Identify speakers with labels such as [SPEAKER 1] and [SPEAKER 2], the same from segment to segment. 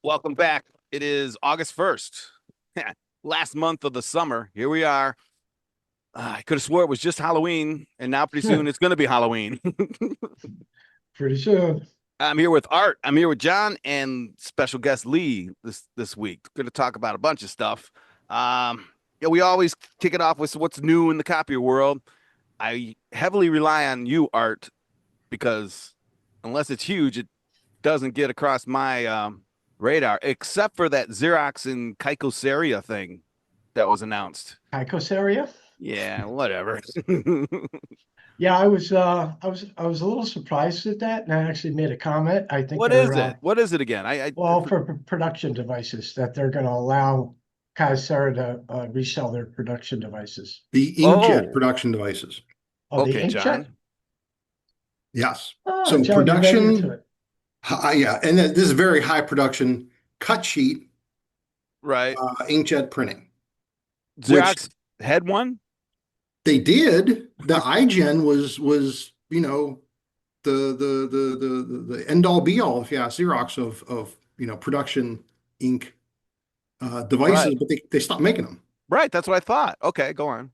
[SPEAKER 1] Welcome back. It is August 1st, last month of the summer. Here we are. I could have swore it was just Halloween, and now pretty soon it's going to be Halloween.
[SPEAKER 2] Pretty soon.
[SPEAKER 1] I'm here with Art. I'm here with John and special guest Lee this week. Going to talk about a bunch of stuff. Yeah, we always kick it off with what's new in the copier world. I heavily rely on you, Art, because unless it's huge, it doesn't get across my radar, except for that Xerox and Kyocera thing that was announced.
[SPEAKER 2] Area.
[SPEAKER 1] Yeah, whatever.
[SPEAKER 2] Yeah, I was a little surprised at that, and I actually made a comment. I think
[SPEAKER 1] What
[SPEAKER 2] they're
[SPEAKER 1] is it? What is it again? I
[SPEAKER 2] well for production devices that they're going to allow Kyocera to resell their production devices.
[SPEAKER 3] The inkjet
[SPEAKER 1] oh,
[SPEAKER 3] production devices.
[SPEAKER 2] Oh, the
[SPEAKER 1] okay,
[SPEAKER 2] inkjet.
[SPEAKER 1] John.
[SPEAKER 3] Yes.
[SPEAKER 2] Oh,
[SPEAKER 3] So
[SPEAKER 2] John, you're very into
[SPEAKER 3] production,
[SPEAKER 2] it.
[SPEAKER 3] yeah, and then this is very high production cut sheet
[SPEAKER 1] Right.
[SPEAKER 3] inkjet printing, which
[SPEAKER 1] Xerox had one?
[SPEAKER 3] they did. The iGen was the end all be all, if you ask Xerox of production ink
[SPEAKER 1] Right.
[SPEAKER 3] devices, but they stopped making them.
[SPEAKER 1] Right, that's what I thought. Okay, go on.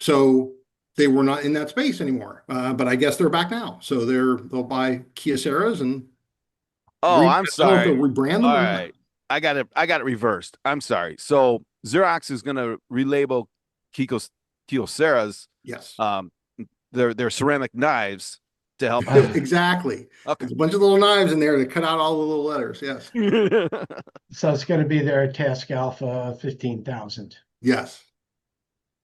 [SPEAKER 3] So they were not in that space anymore. But I guess they're back now. So they'll buy Kyoceras and
[SPEAKER 1] Oh, I'm
[SPEAKER 3] I don't know if they'll
[SPEAKER 1] sorry.
[SPEAKER 3] rebrand
[SPEAKER 1] All
[SPEAKER 3] them or not.
[SPEAKER 1] right. I got it reversed. I'm sorry. So Xerox is going to relabel Kiko's Kyocera's
[SPEAKER 3] Yes.
[SPEAKER 1] um their ceramic knives to help them.
[SPEAKER 2] Uh,
[SPEAKER 3] Exactly.
[SPEAKER 1] Okay.
[SPEAKER 3] There's a bunch of little knives in there that cut out all the little letters. Yes.
[SPEAKER 2] so it's going to be their Task Alpha 15,000.
[SPEAKER 3] Yes.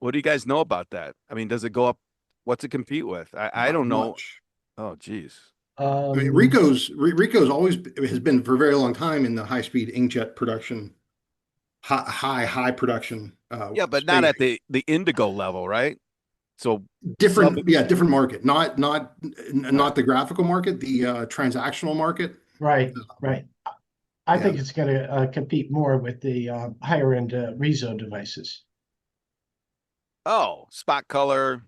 [SPEAKER 1] What do you guys know about that? I mean, does it go up? What's it compete with? I
[SPEAKER 3] Not
[SPEAKER 1] don't know.
[SPEAKER 3] much.
[SPEAKER 1] Oh, geez.
[SPEAKER 3] I mean,
[SPEAKER 2] Um,
[SPEAKER 3] Rico's always has been for a very long time in the high speed inkjet production, high production
[SPEAKER 1] Yeah, but not
[SPEAKER 3] space.
[SPEAKER 1] at the indigo level, right? So sub.
[SPEAKER 3] Different, yeah, different market.
[SPEAKER 1] Uh,
[SPEAKER 3] Not the graphical market, the transactional market.
[SPEAKER 2] right, right. I
[SPEAKER 3] Yeah.
[SPEAKER 2] think it's going to compete more with the higher end Rezo devices.
[SPEAKER 1] oh, spot color,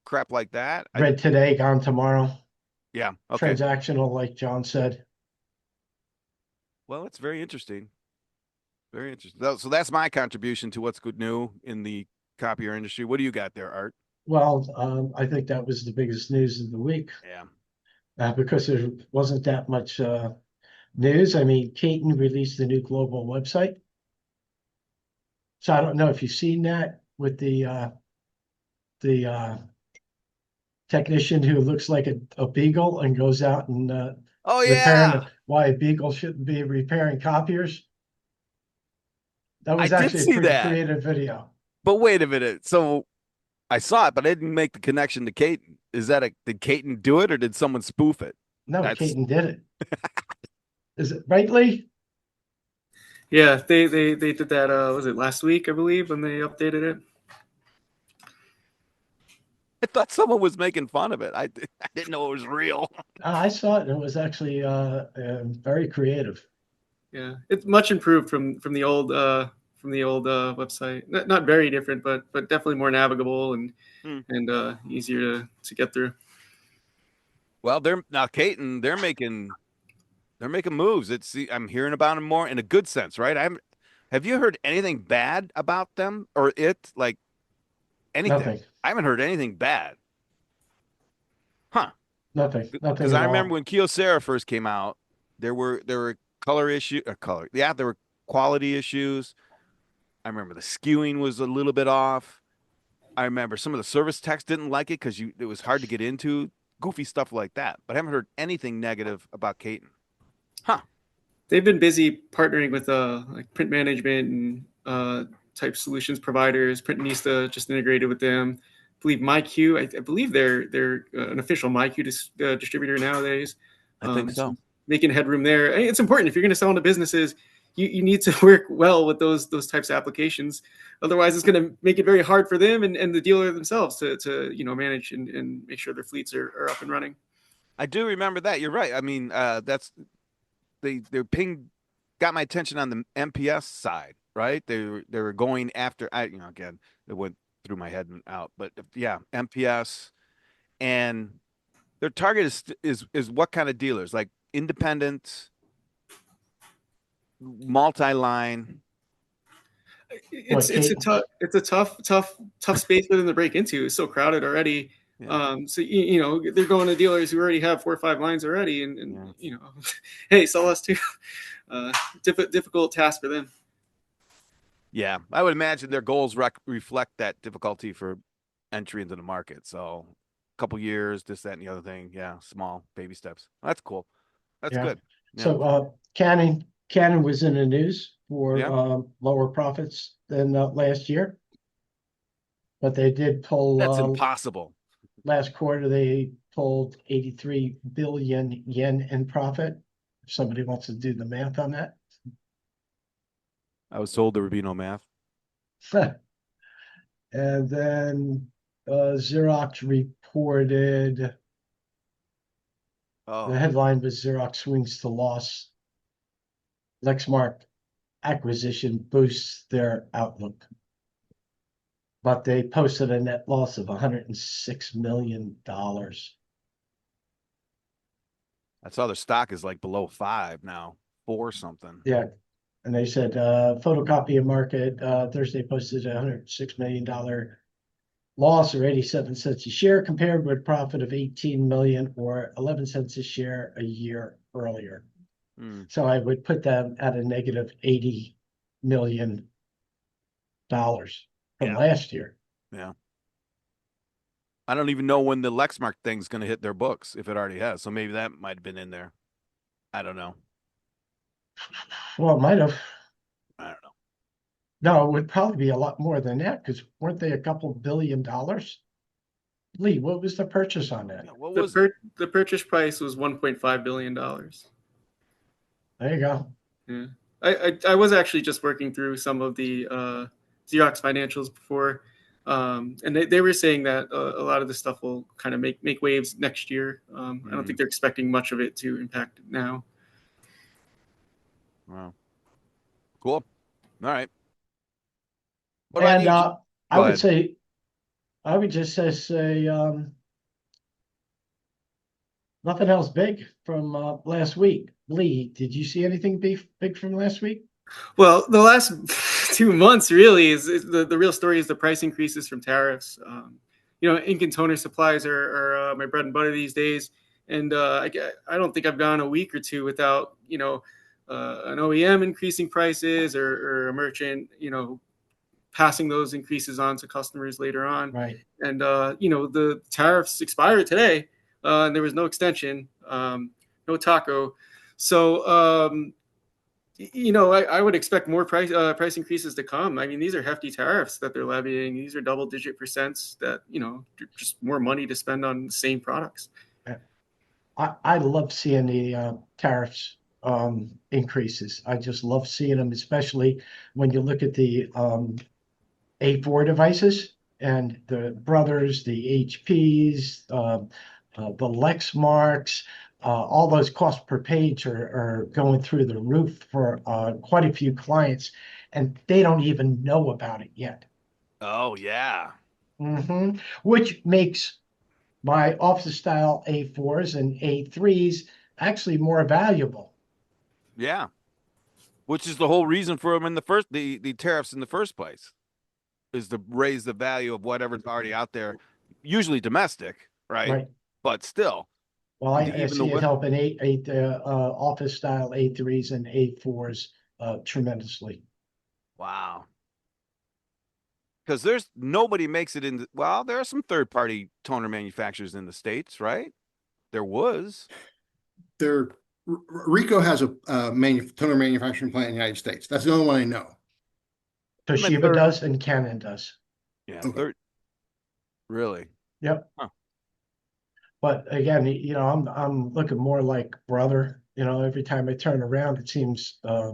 [SPEAKER 1] crap like that.
[SPEAKER 2] Red today, gone tomorrow.
[SPEAKER 1] Yeah. Okay.
[SPEAKER 2] Transactional, like John said.
[SPEAKER 1] Well, it's very interesting. Very interesting. So that's my contribution to what's good new in the copier industry. What do you got there, Art?
[SPEAKER 2] Well, I think that was the biggest news of the week
[SPEAKER 1] Yeah.
[SPEAKER 2] because there wasn't that much news. I mean, Caton released the new global website. So I don't know if you've seen that with the technician who looks like a beagle and goes out and
[SPEAKER 1] Oh
[SPEAKER 2] repairing
[SPEAKER 1] yeah.
[SPEAKER 2] why a beagle shouldn't be repairing copiers. That
[SPEAKER 1] I
[SPEAKER 2] was
[SPEAKER 1] did
[SPEAKER 2] actually a
[SPEAKER 1] see
[SPEAKER 2] pretty
[SPEAKER 1] that.
[SPEAKER 2] creative video.
[SPEAKER 1] But wait a minute. So I saw it, but I didn't make the connection to Caton. Did Caton do it or did someone spoof it?
[SPEAKER 2] No,
[SPEAKER 1] That's
[SPEAKER 2] Caton did it. Is it right, Lee?
[SPEAKER 4] Yeah, they did that. Was it last week? I believe when they updated it.
[SPEAKER 1] I thought someone was making fun of it. I didn't know it was real.
[SPEAKER 2] I saw it and it was actually very creative.
[SPEAKER 4] Yeah, it's much improved from the old website. Not very different, but definitely more navigable
[SPEAKER 1] Hmm.
[SPEAKER 4] and easier to get through.
[SPEAKER 1] Well, they're now Caton, they're making moves. I'm hearing about them more in a good sense, right? Have you heard anything bad about them or it like anything?
[SPEAKER 2] Nothing,
[SPEAKER 1] I haven't heard anything bad. Huh.
[SPEAKER 2] nothing
[SPEAKER 1] Because
[SPEAKER 2] at
[SPEAKER 1] I remember
[SPEAKER 2] all.
[SPEAKER 1] when Kyocera first came out, there were color. Yeah, there were quality issues. I remember the skewing was a little bit off. I remember some of the service techs didn't like it because it was hard to get into, goofy stuff like that. But I haven't heard anything negative about Caton. Huh.
[SPEAKER 4] They've been busy partnering with like print management and type solutions providers. Printanista just integrated with them. I believe MyQ. I believe they're an official MyQ distributor nowadays.
[SPEAKER 1] I think
[SPEAKER 4] So
[SPEAKER 1] so.
[SPEAKER 4] making headroom there. It's important if you're going to sell into businesses. You need to work well with those types of applications. Otherwise, it's going to make it very hard for them and the dealer themselves to manage and make sure their fleets are up and running.
[SPEAKER 1] I do remember that. You're right. I mean, that's their ping got my attention on the MPS side, right? They were going after again, it went through my head and out, but yeah, MPS and their target is what kind of dealers? Like independent. multi-line.
[SPEAKER 2] What, Kate?
[SPEAKER 4] It's a tough space for them to break into. It's so crowded already.
[SPEAKER 1] Yeah.
[SPEAKER 4] So you know they're going to dealers who already have 4 or 5 lines already, and
[SPEAKER 1] Yeah.
[SPEAKER 4] you know, hey, Celeste too. Difficult task for them.
[SPEAKER 1] Yeah, I would imagine their goals reflect that difficulty for entry into the market. So, a couple years, this, that, and the other thing. Yeah, small baby steps. That's cool. That's
[SPEAKER 2] Yeah.
[SPEAKER 1] good. Yeah,
[SPEAKER 2] So Canon was in the news for
[SPEAKER 1] yeah.
[SPEAKER 2] lower profits than last year, but they did pull
[SPEAKER 1] That's impossible.
[SPEAKER 2] last quarter they pulled 83 billion yen in profit. If somebody wants to do the math on that.
[SPEAKER 1] I was told there would be no math.
[SPEAKER 2] And then Xerox reported, the
[SPEAKER 1] Oh,
[SPEAKER 2] headline was Xerox swings to loss. Lexmark acquisition boosts their outlook. But they posted a net loss of $106 million.
[SPEAKER 1] I saw their stock is like below 5 now, 4 something.
[SPEAKER 2] Yeah. And they said photocopier market Thursday posted a $106 million loss, or 87 cents a share, compared with profit of 18 million or 11 cents a share a year earlier.
[SPEAKER 1] Hmm.
[SPEAKER 2] So I would put them at a negative $80 million from
[SPEAKER 1] Yeah,
[SPEAKER 2] last year.
[SPEAKER 1] yeah. I don't even know when the Lexmark thing's going to hit their books, if it already has. So maybe that might have been in there. I don't know.
[SPEAKER 2] Well, it might have.
[SPEAKER 1] I don't know.
[SPEAKER 2] No, it would probably be a lot more than that, because weren't they a couple $1 billion? Lee, what was the purchase on that?
[SPEAKER 1] Yeah, what was it?
[SPEAKER 4] The purchase price was $1.5 billion.
[SPEAKER 2] There you go.
[SPEAKER 4] Yeah, I was actually just working through some of the Xerox financials before, and they were saying that a lot of the stuff will kind of make waves next year. I don't think they're expecting much of it to impact now.
[SPEAKER 1] Wow. Cool. All right. What about
[SPEAKER 2] And
[SPEAKER 1] you?
[SPEAKER 2] I
[SPEAKER 1] Go
[SPEAKER 2] would
[SPEAKER 1] ahead.
[SPEAKER 2] say, I would just say nothing else big from last week. Lee, did you see anything big from last week?
[SPEAKER 4] Well, the last 2 months really is the real story is the price increases from tariffs. You know, ink and toner supplies are my bread and butter these days, and I don't think I've gone a week or two without an OEM increasing prices or a merchant passing those increases on to customers later on.
[SPEAKER 2] Right.
[SPEAKER 4] And the tariffs expired today, and there was no extension, no taco. So I would expect more price increases to come. I mean, these are hefty tariffs that they're levying. These are double-digit percents that just more money to spend on the same products.
[SPEAKER 2] I love seeing the tariffs increases. I just love seeing them, especially when you look at the A4 devices and the Brothers, the HPs, the Lexmarks, all those cost per page are going through the roof for quite a few clients, and they don't even know about it yet.
[SPEAKER 1] Oh, yeah.
[SPEAKER 2] Which makes my office style A4s and A3s actually more valuable.
[SPEAKER 1] Yeah. Which is the whole reason for them in the tariffs in the first place, is to raise the value of whatever's already out there, usually domestic, right?
[SPEAKER 2] Right.
[SPEAKER 1] But still,
[SPEAKER 2] Well, I
[SPEAKER 1] even the
[SPEAKER 2] see it
[SPEAKER 1] whip.
[SPEAKER 2] helping office style A3s and A4s tremendously.
[SPEAKER 1] Wow. Because there's nobody makes it in. Well, there are some third party toner manufacturers in the States, right? There was.
[SPEAKER 3] There, Rico has a toner manufacturing plant in the United States. That's the only one I know.
[SPEAKER 1] I meant
[SPEAKER 2] Toshiba
[SPEAKER 1] third.
[SPEAKER 2] does and Canon does.
[SPEAKER 1] Yeah,
[SPEAKER 3] Okay.
[SPEAKER 1] third. Really?
[SPEAKER 2] Yep.
[SPEAKER 1] Huh.
[SPEAKER 2] But again, I'm looking more like Brother. Every time I turn around, it seems a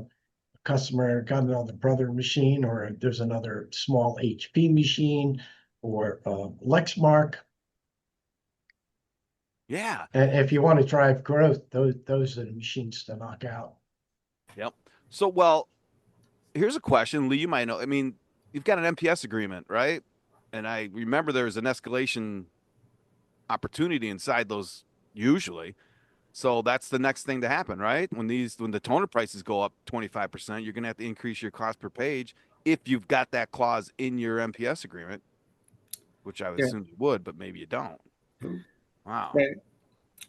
[SPEAKER 2] customer got another Brother machine, or there's another small HP machine, or Lexmark.
[SPEAKER 1] Yeah.
[SPEAKER 2] And if you want to drive growth, those are the machines to knock out.
[SPEAKER 1] Yep. So, well, here's a question, Lee. You might know. I mean, you've got an MPS agreement, right? And I remember there was an escalation opportunity inside those usually. So that's the next thing to happen, right? When the toner prices go up 25%, you're going to have to increase your cost per page if you've got that clause in your MPS agreement, which I would
[SPEAKER 4] Yeah.
[SPEAKER 1] assume you would, but maybe you don't. Wow.
[SPEAKER 4] Right.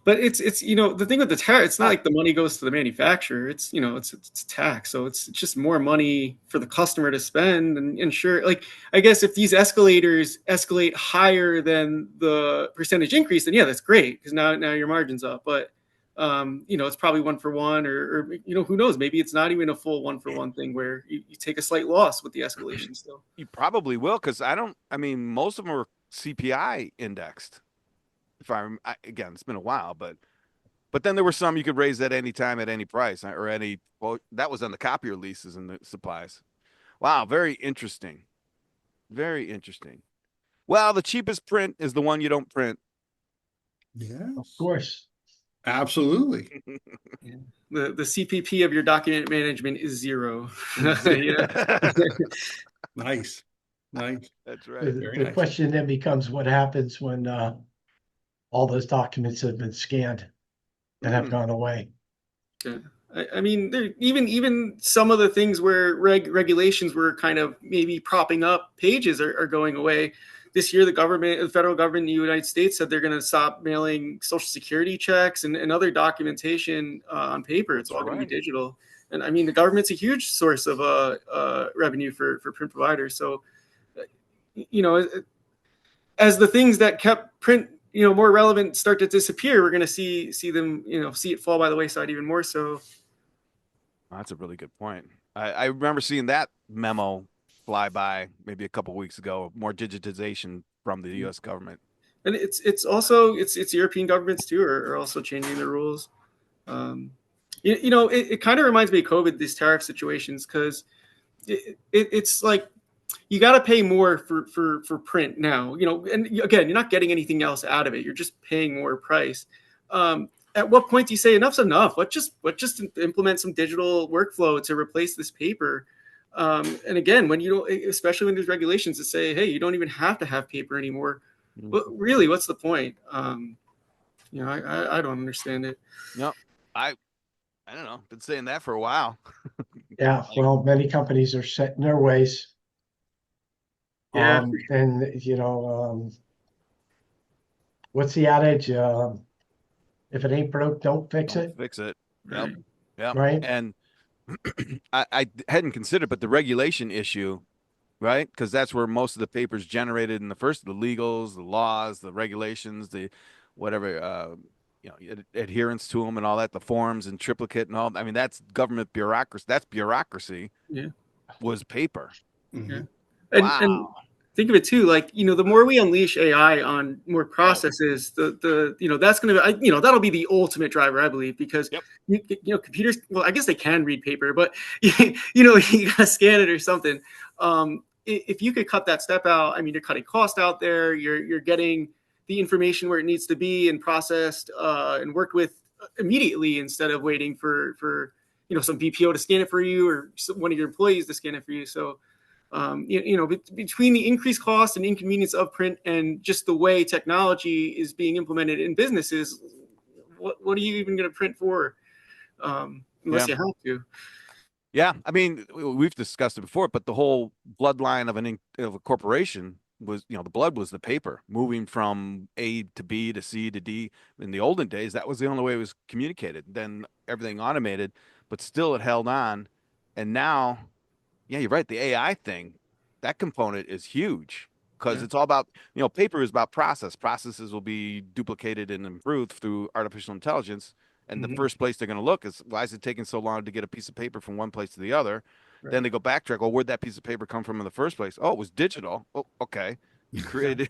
[SPEAKER 4] But it's the thing with the tariff, it's not
[SPEAKER 1] Oh,
[SPEAKER 4] like the money goes to the manufacturer. It's it's tax, so it's just more money for the customer to spend. And sure, like I guess if these escalators escalate higher than the percentage increase, then yeah, that's great because now your margin's up. But it's probably one for one, or who knows? Maybe it's not even a full one for one thing where you take a slight loss with the escalation still.
[SPEAKER 1] you probably will because I mean, most of them are CPI indexed. If again, it's been a while, but then there were some you could raise at any time at any price or any, well, that was on the copier leases and the supplies. Wow, very interesting. Very interesting. Well, the cheapest print is the one you don't print.
[SPEAKER 2] Of
[SPEAKER 3] Yes,
[SPEAKER 2] course.
[SPEAKER 3] absolutely.
[SPEAKER 4] Yeah. The CPP of your document management is zero. Yeah.
[SPEAKER 3] Nice, nice,
[SPEAKER 1] That's right.
[SPEAKER 2] The,
[SPEAKER 3] very
[SPEAKER 2] the
[SPEAKER 3] nice.
[SPEAKER 2] question then becomes what happens when all those documents have been scanned and have
[SPEAKER 1] Mm,
[SPEAKER 2] gone away.
[SPEAKER 4] Yeah. I mean, there, even some of the things where regulations were kind of maybe propping up pages are going away. This year, the federal government in the United States said they're going to stop mailing Social Security checks and other documentation on paper. It's
[SPEAKER 1] that's
[SPEAKER 4] all going to be
[SPEAKER 1] right.
[SPEAKER 4] digital. And I mean, the government's a huge source of revenue for print providers. So, you know, as the things that kept print more relevant start to disappear, we're going to see them see it fall by the wayside even more so.
[SPEAKER 1] That's a really good point. I remember seeing that memo fly by maybe a couple weeks ago, more digitization from the US government.
[SPEAKER 4] And it's also it's European governments too are also changing the rules. um, it kind of reminds me of COVID, these tariff situations, because it's like you got to pay more for print now, and again, you're not getting anything else out of it, you're just paying more price. At what point do you say enough's enough? What just implement some digital workflow to replace this paper? And again, when you don't, especially when there's regulations that say, hey, you don't even have to have paper anymore.
[SPEAKER 1] Mm.
[SPEAKER 4] But really, what's the point? I don't understand it.
[SPEAKER 1] No, I I don't know. Been saying that for a while.
[SPEAKER 2] Yeah,
[SPEAKER 1] Like,
[SPEAKER 2] well, many companies are set in their ways.
[SPEAKER 4] Yeah,
[SPEAKER 2] And what's the adage? If it ain't broke, don't fix
[SPEAKER 1] don't
[SPEAKER 2] it,
[SPEAKER 1] fix it. Yep.
[SPEAKER 4] right.
[SPEAKER 1] Yep.
[SPEAKER 2] right?
[SPEAKER 1] And I hadn't considered, but the regulation issue, right? Because that's where most of the papers generated in the first, the legals, the laws, the regulations, the whatever, adherence to them and all that, the forms and triplicate and all. I mean, that's government bureaucracy. That's bureaucracy
[SPEAKER 4] Yeah,
[SPEAKER 1] was paper.
[SPEAKER 4] yeah.
[SPEAKER 3] Mhm.
[SPEAKER 4] And
[SPEAKER 1] Wow.
[SPEAKER 4] think of it too, like the more we unleash AI on more
[SPEAKER 1] Oh,
[SPEAKER 4] processes, the that's going to that'll be the ultimate driver, I believe, because
[SPEAKER 1] yep.
[SPEAKER 4] computers, well, I guess they can read paper, but you gotta scan it or something. If you could cut that step out, I mean, you're cutting cost out there. You're getting the information where it needs to be and processed and worked with immediately, instead of waiting for some BPO to scan it for you, or one of your employees to scan it for you. So between the increased cost and inconvenience of print and just the way technology is being implemented in businesses, what are you even going to print for,
[SPEAKER 1] Yeah.
[SPEAKER 4] unless you have to?
[SPEAKER 1] Yeah. I mean, we've discussed it before, but the whole bloodline of a corporation was, the blood was the paper moving from A to B to C to D. In the olden days, that was the only way it was communicated. Then everything automated, but still it held on. And now, yeah, you're right. The AI thing, that component is huge because
[SPEAKER 4] Yeah.
[SPEAKER 1] it's all about, paper is about process. Processes will be duplicated and improved through artificial intelligence. And the
[SPEAKER 2] Mhm.
[SPEAKER 1] first place they're going to look is, why is it taking so long to get a piece of paper from one place to the other?
[SPEAKER 4] Right.
[SPEAKER 1] Then they go backtrack. Well, where'd that piece of paper come from in the first place? Oh, it was digital. Oh, okay. You created,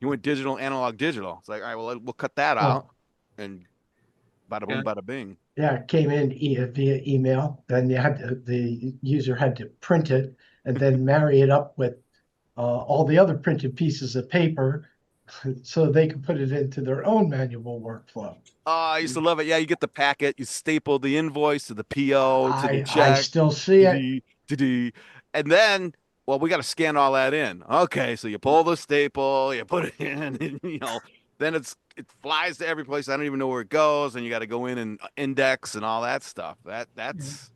[SPEAKER 1] you went digital, analog, digital. It's like, all right, well, we'll cut that out
[SPEAKER 2] Well,
[SPEAKER 1] and bada
[SPEAKER 4] Yeah.
[SPEAKER 1] boom, bada bing.
[SPEAKER 2] yeah, it came in via email, then the user had to print it and then marry it up with all the other printed pieces of paper so they could put it into their own manual workflow.
[SPEAKER 1] Oh, I used to love it. Yeah, you get the packet, you staple the invoice to the PO to the
[SPEAKER 2] I
[SPEAKER 1] check,
[SPEAKER 2] still see it.
[SPEAKER 1] to the, and then, well, we got to scan all that in. Okay, so you pull the staple, you put it in, and, then it flies to every place. I don't even know where it goes, and you got to go in and index and all that stuff. That's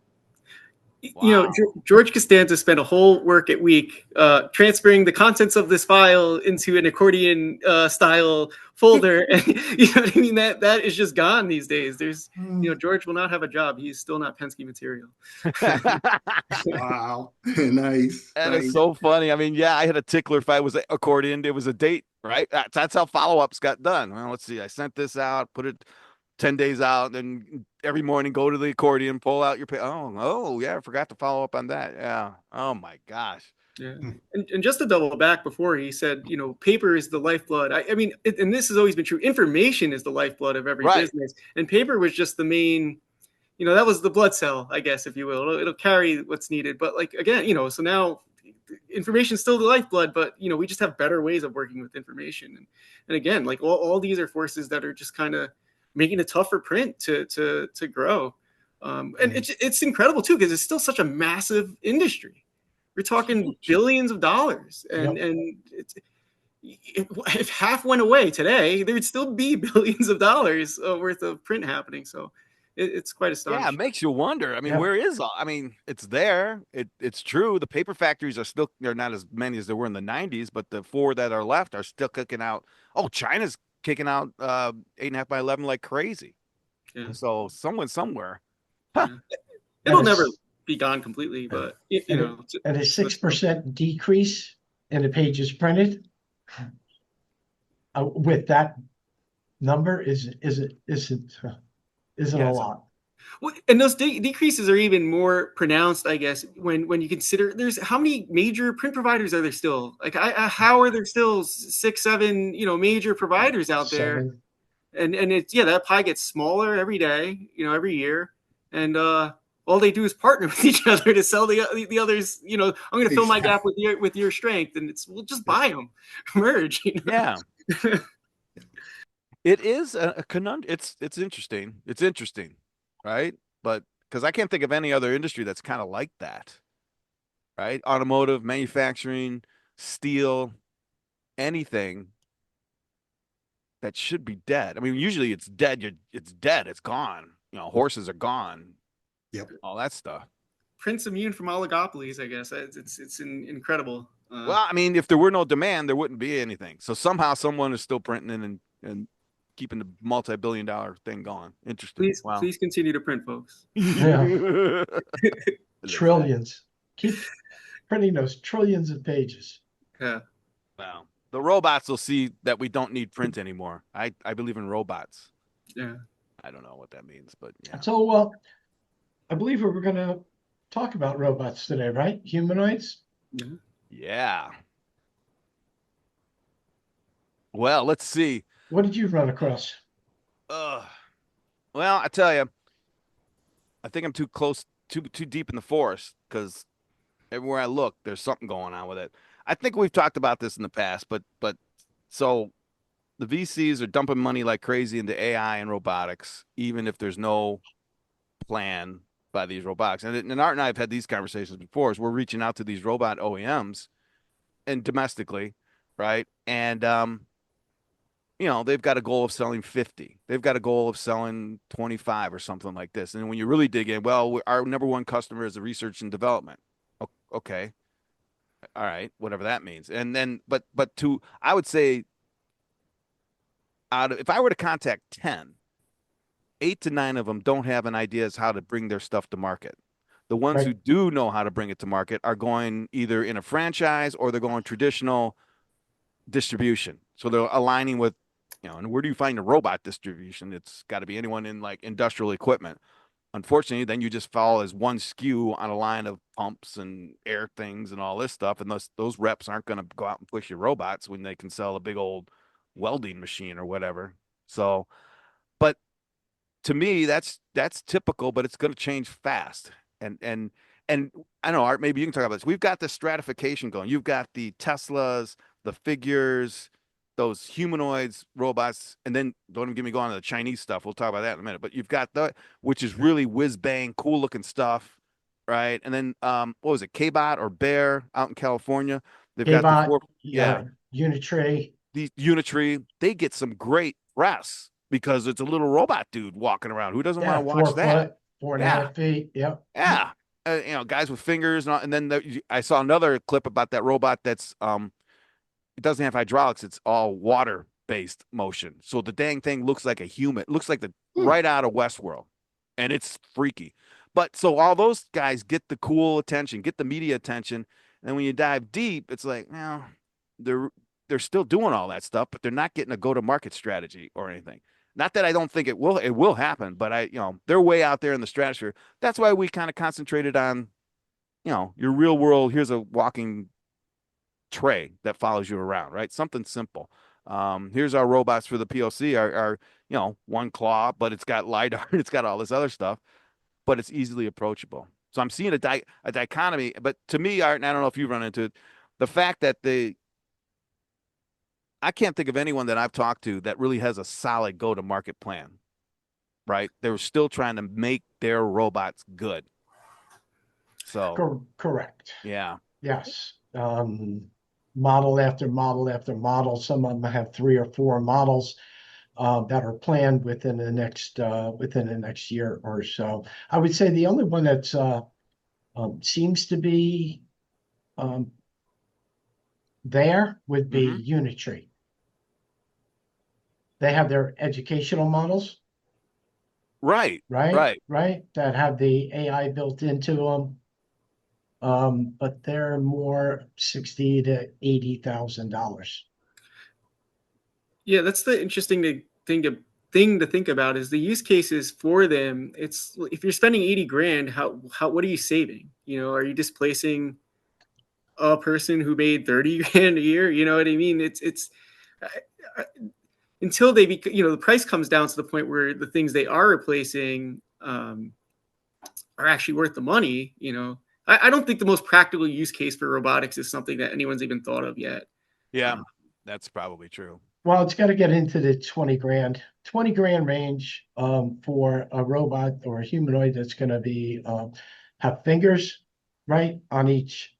[SPEAKER 1] wow.
[SPEAKER 4] George Costanza spent a whole work at week transferring the contents of this file into an accordion style folder. And you know what I mean? That is just gone these days. There's, George will not have a job. He's still not Penske material.
[SPEAKER 3] Wow. Nice.
[SPEAKER 1] That is
[SPEAKER 3] Nice.
[SPEAKER 1] so funny. I mean, yeah, I had a tickler if I was accordion. It was a date, right? That's how follow-ups got done. Well, let's see. I sent this out, put it 10 days out, and every morning go to the accordion, pull out your pay. Oh, yeah, I forgot to follow up on that. Yeah. Oh my gosh.
[SPEAKER 4] Yeah. And just to double back before he said, paper is the lifeblood. I mean, and this has always been true. Information is the lifeblood of every
[SPEAKER 1] Right.
[SPEAKER 4] business. And paper was just the main, that was the blood cell, I guess, if you will. It'll carry what's needed. But like, again, so now information is still the lifeblood, but, we just have better ways of working with information. And again, like all these are forces that are just kind of making it tough for print to grow. And it's incredible too, because it's still such a massive industry. We're talking billions of dollars, and if half went away today, there would still be billions of dollars worth of print happening. So it's quite astonishing.
[SPEAKER 1] Yeah, it makes you wonder. I mean,
[SPEAKER 2] Yeah.
[SPEAKER 1] where is all? I mean, it's there. It's true. The paper factories they're not as many as there were in the 90s, but the 4 that are left are still kicking out. Oh, China's kicking out 8.5 by 11 like crazy.
[SPEAKER 4] Yeah.
[SPEAKER 1] So someone somewhere.
[SPEAKER 4] Yeah. It'll never be gone completely, but
[SPEAKER 2] and a 6% decrease in the pages printed with that number isn't a lot.
[SPEAKER 4] Well, and those decreases are even more pronounced, I guess, when you consider there's how many major print providers are there still? Like, how are there still 6, 7, major providers out there?
[SPEAKER 2] 7.
[SPEAKER 4] And it's that pie gets smaller every day, every year, and all they do is partner with each other to sell the others. I'm going to fill my gap with your strength, and we'll just buy them, merge.
[SPEAKER 1] Yeah. It is a conundrum. It's interesting. It's interesting, right? But because I can't think of any other industry that's kind of like that, right? Automotive, manufacturing, steel, anything that should be dead. I mean, usually it's dead. It's dead. It's gone. Horses are gone.
[SPEAKER 3] Yep.
[SPEAKER 1] All that stuff.
[SPEAKER 4] Print's immune from oligopolies, I guess. It's incredible.
[SPEAKER 1] Well, I mean, if there were no demand, there wouldn't be anything. So somehow someone is still printing and keeping the multi-billion-dollar thing going. Interesting.
[SPEAKER 4] Please continue to print, folks.
[SPEAKER 2] Yeah. Trillions. Keep printing those trillions of pages.
[SPEAKER 4] Yeah.
[SPEAKER 1] Wow. The robots will see that we don't need print anymore. I believe in robots.
[SPEAKER 4] Yeah.
[SPEAKER 1] I don't know what that means, but yeah.
[SPEAKER 2] So, I believe we're going to talk about robots today, right? Humanoids?
[SPEAKER 1] Yeah. Well, let's see.
[SPEAKER 2] What did you run across?
[SPEAKER 1] Well, I tell you, I think I'm too deep in the forest because everywhere I look, there's something going on with it. I think we've talked about this in the past, but so the VCs are dumping money like crazy into AI and robotics, even if there's no plan by these robotics. And Art and I have had these conversations before. As we're reaching out to these robot OEMs and domestically, right? And they've got a goal of selling 50. They've got a goal of selling 25 or something like this. And when you really dig in, well, our number one customer is the research and development. Okay. All right, whatever that means. And then, but I would say, if I were to contact 10, 8 to 9 of them don't have an idea as how to bring their stuff to market. The ones who do know how to bring it to market are going either in a franchise or they're going traditional distribution. So they're aligning with, and where do you find a robot distribution? It's got to be anyone in like industrial equipment. Unfortunately, then you just fall as one SKU on a line of pumps and air things and all this stuff. And those reps aren't going to go out and push your robots when they can sell a big old welding machine or whatever. So, but to me, that's typical, but it's going to change fast. And I know, Art, maybe you can talk about this. We've got the stratification going. You've got the Teslas, the figures, those humanoids, robots, and then don't even get me going to the Chinese stuff. We'll talk about that in a minute. But you've got which is really whiz bang, cool looking stuff, right? And then what was it, K-Bot or Bear out in California? They've got the
[SPEAKER 2] K-Bot, Unitray.
[SPEAKER 1] these Unitree, they get some great press because it's a little robot dude walking around. Who doesn't want
[SPEAKER 2] Yeah,
[SPEAKER 1] to watch
[SPEAKER 2] 4 foot,
[SPEAKER 1] that?
[SPEAKER 2] four and a
[SPEAKER 1] Yeah,
[SPEAKER 2] half feet. Yep.
[SPEAKER 1] yeah. Guys with fingers, and then I saw another clip about that robot that's it doesn't have hydraulics. It's all water based motion. So the dang thing looks like a human. It looks like the
[SPEAKER 3] Hmm.
[SPEAKER 1] right out of Westworld, and it's freaky. But so all those guys get the cool attention, get the media attention, and when you dive deep, it's like, well, they're they're still doing all that stuff, but they're not getting a go to market strategy or anything. Not that I don't think it will happen, but they're way out there in the stratosphere. That's why we kind of concentrated on, your real world. Here's a walking tray that follows you around, right? Something simple. Here's our robots for the POC, our one claw, but it's got LiDAR and it's got all this other stuff, but it's easily approachable. So I'm seeing a dichotomy, but to me, Art, and I don't know if you run into it, the fact that I can't think of anyone that I've talked to that really has a solid go-to-market plan, right? They're still trying to make their robots good. So,
[SPEAKER 2] Correct.
[SPEAKER 1] yeah.
[SPEAKER 2] Yes. Model after model after model. Some of them have 3 or 4 models that are planned within the next year or so. I would say the only one that's seems to be um, there would
[SPEAKER 1] Hmm.
[SPEAKER 2] be Unitree. They have their educational models,
[SPEAKER 1] Right,
[SPEAKER 2] right?
[SPEAKER 1] right.
[SPEAKER 2] Right, that have the AI built into them. But they're more $60,000 to $80,000.
[SPEAKER 4] Yeah, that's the interesting thing to think about is the use cases for them. It's if you're spending 80 grand, how what are you saving? Are you displacing a person who made 30 grand a year? You know what I mean? It's I, until the price comes down to the point where the things they are replacing are actually worth the money. I don't think the most practical use case for robotics is something that anyone's even thought of yet.
[SPEAKER 1] Yeah,
[SPEAKER 4] Uh,
[SPEAKER 1] that's probably true.
[SPEAKER 2] Well, it's got to get into the 20 grand range for a robot or a humanoid that's going to be have fingers, right, on each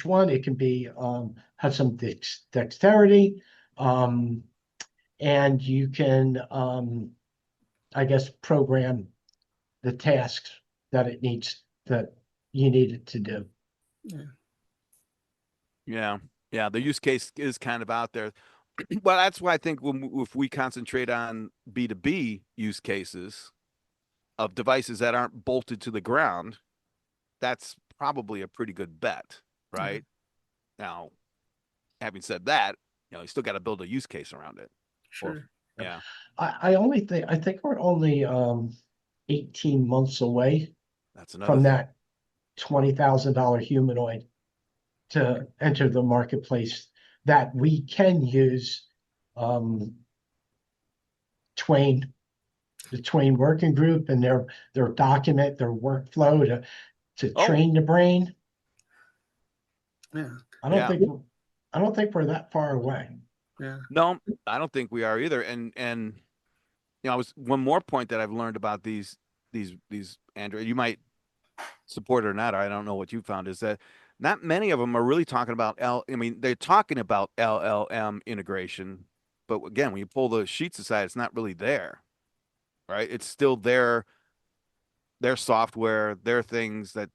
[SPEAKER 2] one. It can be have some dexterity, um, and you can I guess program the tasks that you need it to do.
[SPEAKER 4] yeah.
[SPEAKER 1] Yeah, yeah. The use case is kind of out there. Well, that's why I think if we concentrate on B2B use cases of devices that aren't bolted to the ground, that's probably a pretty good bet,
[SPEAKER 4] Yeah,
[SPEAKER 1] right? Now, having said that, you still got to build a use case around it. Or,
[SPEAKER 4] sure.
[SPEAKER 1] yeah,
[SPEAKER 2] I think we're only 18 months away
[SPEAKER 1] that's another
[SPEAKER 2] from
[SPEAKER 1] thing.
[SPEAKER 2] that $20,000 humanoid to enter the marketplace that we can use um, Twain, the Twain Working Group, and their document, their workflow to
[SPEAKER 1] Oh,
[SPEAKER 2] train the brain.
[SPEAKER 4] Yeah,
[SPEAKER 2] I don't
[SPEAKER 1] yeah.
[SPEAKER 2] think I don't think we're that far away.
[SPEAKER 4] yeah.
[SPEAKER 1] No, I don't think we are either. And I was one more point that I've learned about these Android. You might support it or not. I don't know what you found is that not many of them are really talking about I mean, they're talking about LLM integration, but again, when you pull the sheets aside, it's not really there, right? It's still their software, their things that,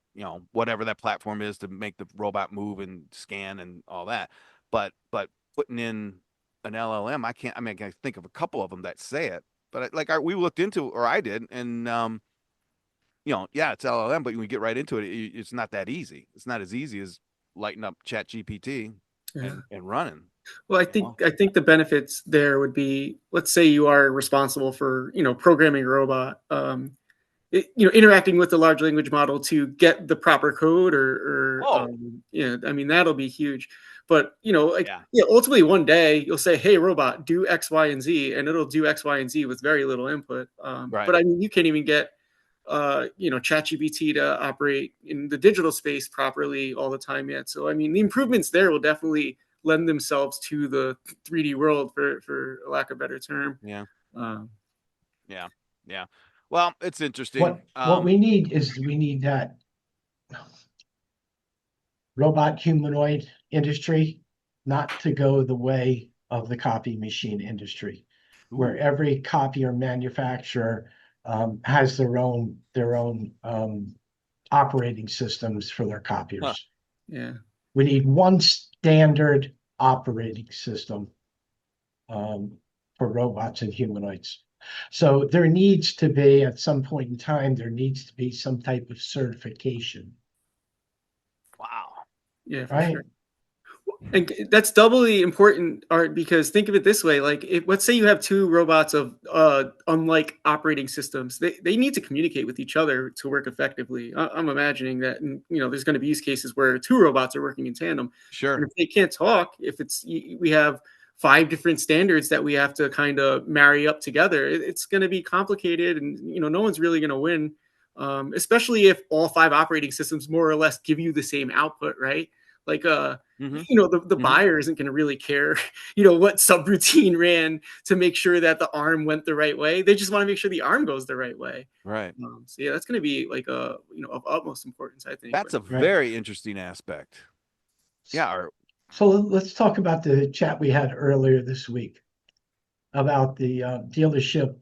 [SPEAKER 1] whatever that platform is to make the robot move and scan and all that. But putting in an LLM, I mean, I can think of a couple of them that say it, but we looked into, or I did, and yeah, it's LLM, but when you get right into it, it's not that easy. It's not as easy as lighting up Chat GPT
[SPEAKER 4] Yeah.
[SPEAKER 1] and running.
[SPEAKER 4] Well, I
[SPEAKER 1] You
[SPEAKER 4] think
[SPEAKER 1] know?
[SPEAKER 4] I think the benefits there would be, let's say you are responsible for programming a robot, interacting with the large language model to get the proper code,
[SPEAKER 1] Oh,
[SPEAKER 4] I mean that'll be huge. But
[SPEAKER 1] yeah,
[SPEAKER 4] ultimately one day you'll say, "Hey, robot, do X, Y, and Z," and it'll do X, Y, and Z with very little input.
[SPEAKER 1] right.
[SPEAKER 4] But I mean, you can't even get ChatGPT to operate in the digital space properly all the time yet. So I mean, the improvements there will definitely lend themselves to the 3D world, for lack of a better term.
[SPEAKER 1] Yeah,
[SPEAKER 4] Um,
[SPEAKER 1] yeah, yeah. Well, it's interesting.
[SPEAKER 2] What we need that robot humanoid industry not to go the way of the copy machine industry, where
[SPEAKER 1] Ooh.
[SPEAKER 2] every copier manufacturer has their own operating systems for their
[SPEAKER 1] Huh.
[SPEAKER 2] copiers.
[SPEAKER 4] Yeah.
[SPEAKER 2] We need one standard operating system for robots and humanoids. So there needs to be, at some point in time, there needs to be some type of certification,
[SPEAKER 1] Wow.
[SPEAKER 4] Yeah, for
[SPEAKER 2] right?
[SPEAKER 4] sure. And that's doubly important, Art, because think of it this way: like, let's say you have two robots of unlike operating systems, they need to communicate with each other to work effectively. I'm imagining that, and, there's going to be use cases where two robots are working in tandem.
[SPEAKER 1] Sure.
[SPEAKER 4] And if they can't talk, if we have 5 different standards that we have to kind of marry up together, it's going to be complicated, and no one's really going to win, especially if all 5 operating systems more or less give you the same output, right? Like the buyer isn't going to really care, what subroutine ran to make sure that the arm went the right way. They just want to make sure the arm goes the right way.
[SPEAKER 1] Right.
[SPEAKER 4] So yeah, that's going to be like of utmost importance, I think.
[SPEAKER 1] That's a
[SPEAKER 2] Right.
[SPEAKER 1] very interesting aspect. Yeah.
[SPEAKER 2] So let's talk about the chat we had earlier this week about the dealership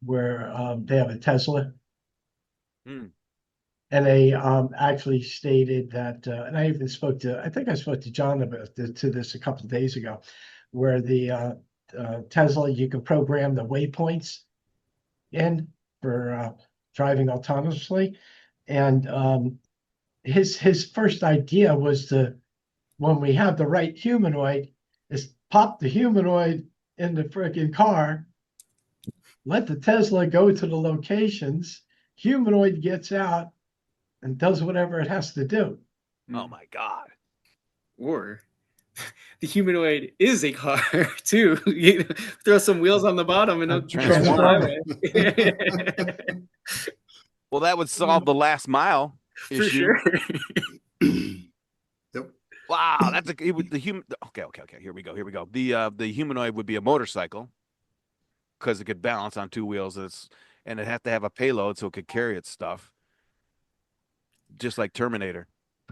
[SPEAKER 2] where they have a Tesla.
[SPEAKER 1] Hmm.
[SPEAKER 2] And they actually stated that, and I even I think I spoke to John about this a couple of days ago, where the Tesla, you can program the waypoints in for driving autonomously. And his first idea was when we have the right humanoid, is pop the humanoid in the freaking car, let the Tesla go to the locations, humanoid gets out and does whatever it has to do.
[SPEAKER 1] Oh my God.
[SPEAKER 4] Or the humanoid is a car too. Throw some wheels on the bottom and it'll
[SPEAKER 1] Transform.
[SPEAKER 4] highway.
[SPEAKER 1] Well, that would solve the last mile
[SPEAKER 4] For
[SPEAKER 1] issue.
[SPEAKER 4] sure.
[SPEAKER 3] Yep.
[SPEAKER 1] Wow, that's the human. Okay. Here we go. The humanoid would be a motorcycle because it could balance on 2 wheels. And it had to have a payload so it could carry its stuff, just like Terminator.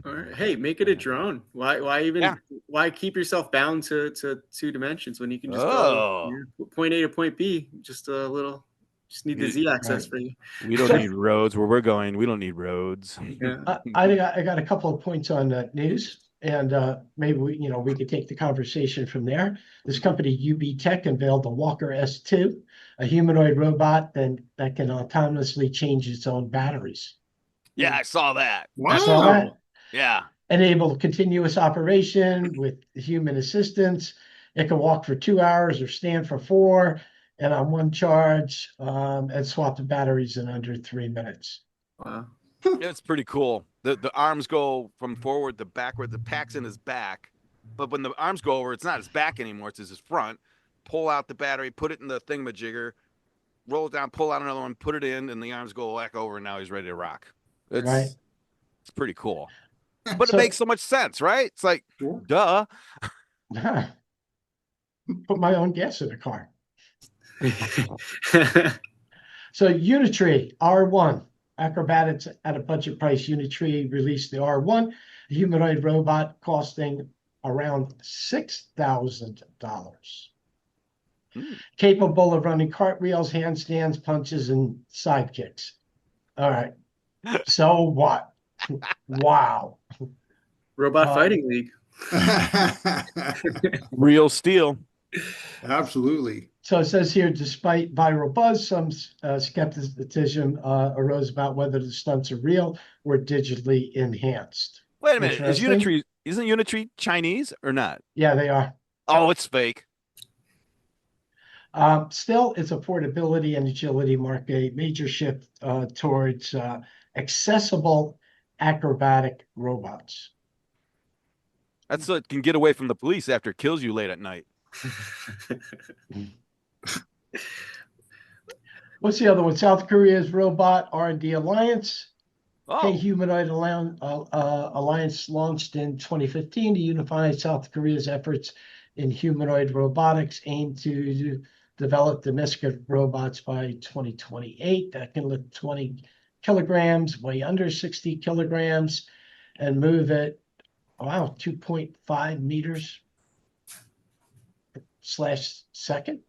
[SPEAKER 4] Or, hey, make it a drone.
[SPEAKER 1] Yeah.
[SPEAKER 4] Why keep yourself bound to 2 dimensions when you can just go
[SPEAKER 1] Oh,
[SPEAKER 4] point A to point B? Just need the Z axis
[SPEAKER 2] Right.
[SPEAKER 4] for you.
[SPEAKER 1] we don't
[SPEAKER 2] So-
[SPEAKER 1] need roads where we're going. We don't need roads.
[SPEAKER 4] Yeah.
[SPEAKER 2] I got a couple of points on news, and maybe we could take the conversation from there. This company UB Tech unveiled the Walker S2, a humanoid robot that can autonomously change its own batteries.
[SPEAKER 1] Yeah, I saw that.
[SPEAKER 2] You saw that?
[SPEAKER 3] Wow.
[SPEAKER 1] Yeah.
[SPEAKER 2] Enable continuous operation with human assistance. It can walk for 2 hours or stand for 4, and on one charge, and swap the batteries in under 3 minutes.
[SPEAKER 4] Wow.
[SPEAKER 1] It's pretty cool. The arms go from forward to backward. The pack's in his back, but when the arms go over, it's not his back anymore. It's his front. Pull out the battery, put it in the thingamajigger, roll it down, pull out another one, put it in, and the arms go back over, and now he's ready to rock.
[SPEAKER 2] Right.
[SPEAKER 1] It's pretty cool. But
[SPEAKER 2] So-
[SPEAKER 1] it makes so much sense, right? It's like,
[SPEAKER 3] Sure.
[SPEAKER 1] duh.
[SPEAKER 2] Put my own gas in the car. So Unitree R1, acrobatics at a budget price. Unitree released the R1, a humanoid robot costing around $6,000.
[SPEAKER 1] Hmm.
[SPEAKER 2] Capable of running cartwheels, handstands, punches, and sidekicks. All right. So what? Wow.
[SPEAKER 4] Robot Fighting League.
[SPEAKER 1] Real steel.
[SPEAKER 3] Absolutely.
[SPEAKER 2] So it says here, despite viral buzz, some skepticism arose about whether the stunts are real or digitally enhanced.
[SPEAKER 1] Wait a minute.
[SPEAKER 2] Interesting.
[SPEAKER 1] Isn't Unitree Chinese or not?
[SPEAKER 2] Yeah, they are.
[SPEAKER 1] Oh, it's fake.
[SPEAKER 2] Still, its affordability and agility mark a major shift towards accessible acrobatic robots.
[SPEAKER 1] That's so it can get away from the police after it kills you late at night.
[SPEAKER 2] What's the other one? South Korea's Robot R&D Alliance.
[SPEAKER 1] Oh,
[SPEAKER 2] K-Humanoid Alliance launched in 2015 to unify South Korea's efforts in humanoid robotics, aimed to develop domestic robots by 2028 that can lift 20 kilograms, weigh under 60 kilograms, and move at, 2.5 meters. meters/second.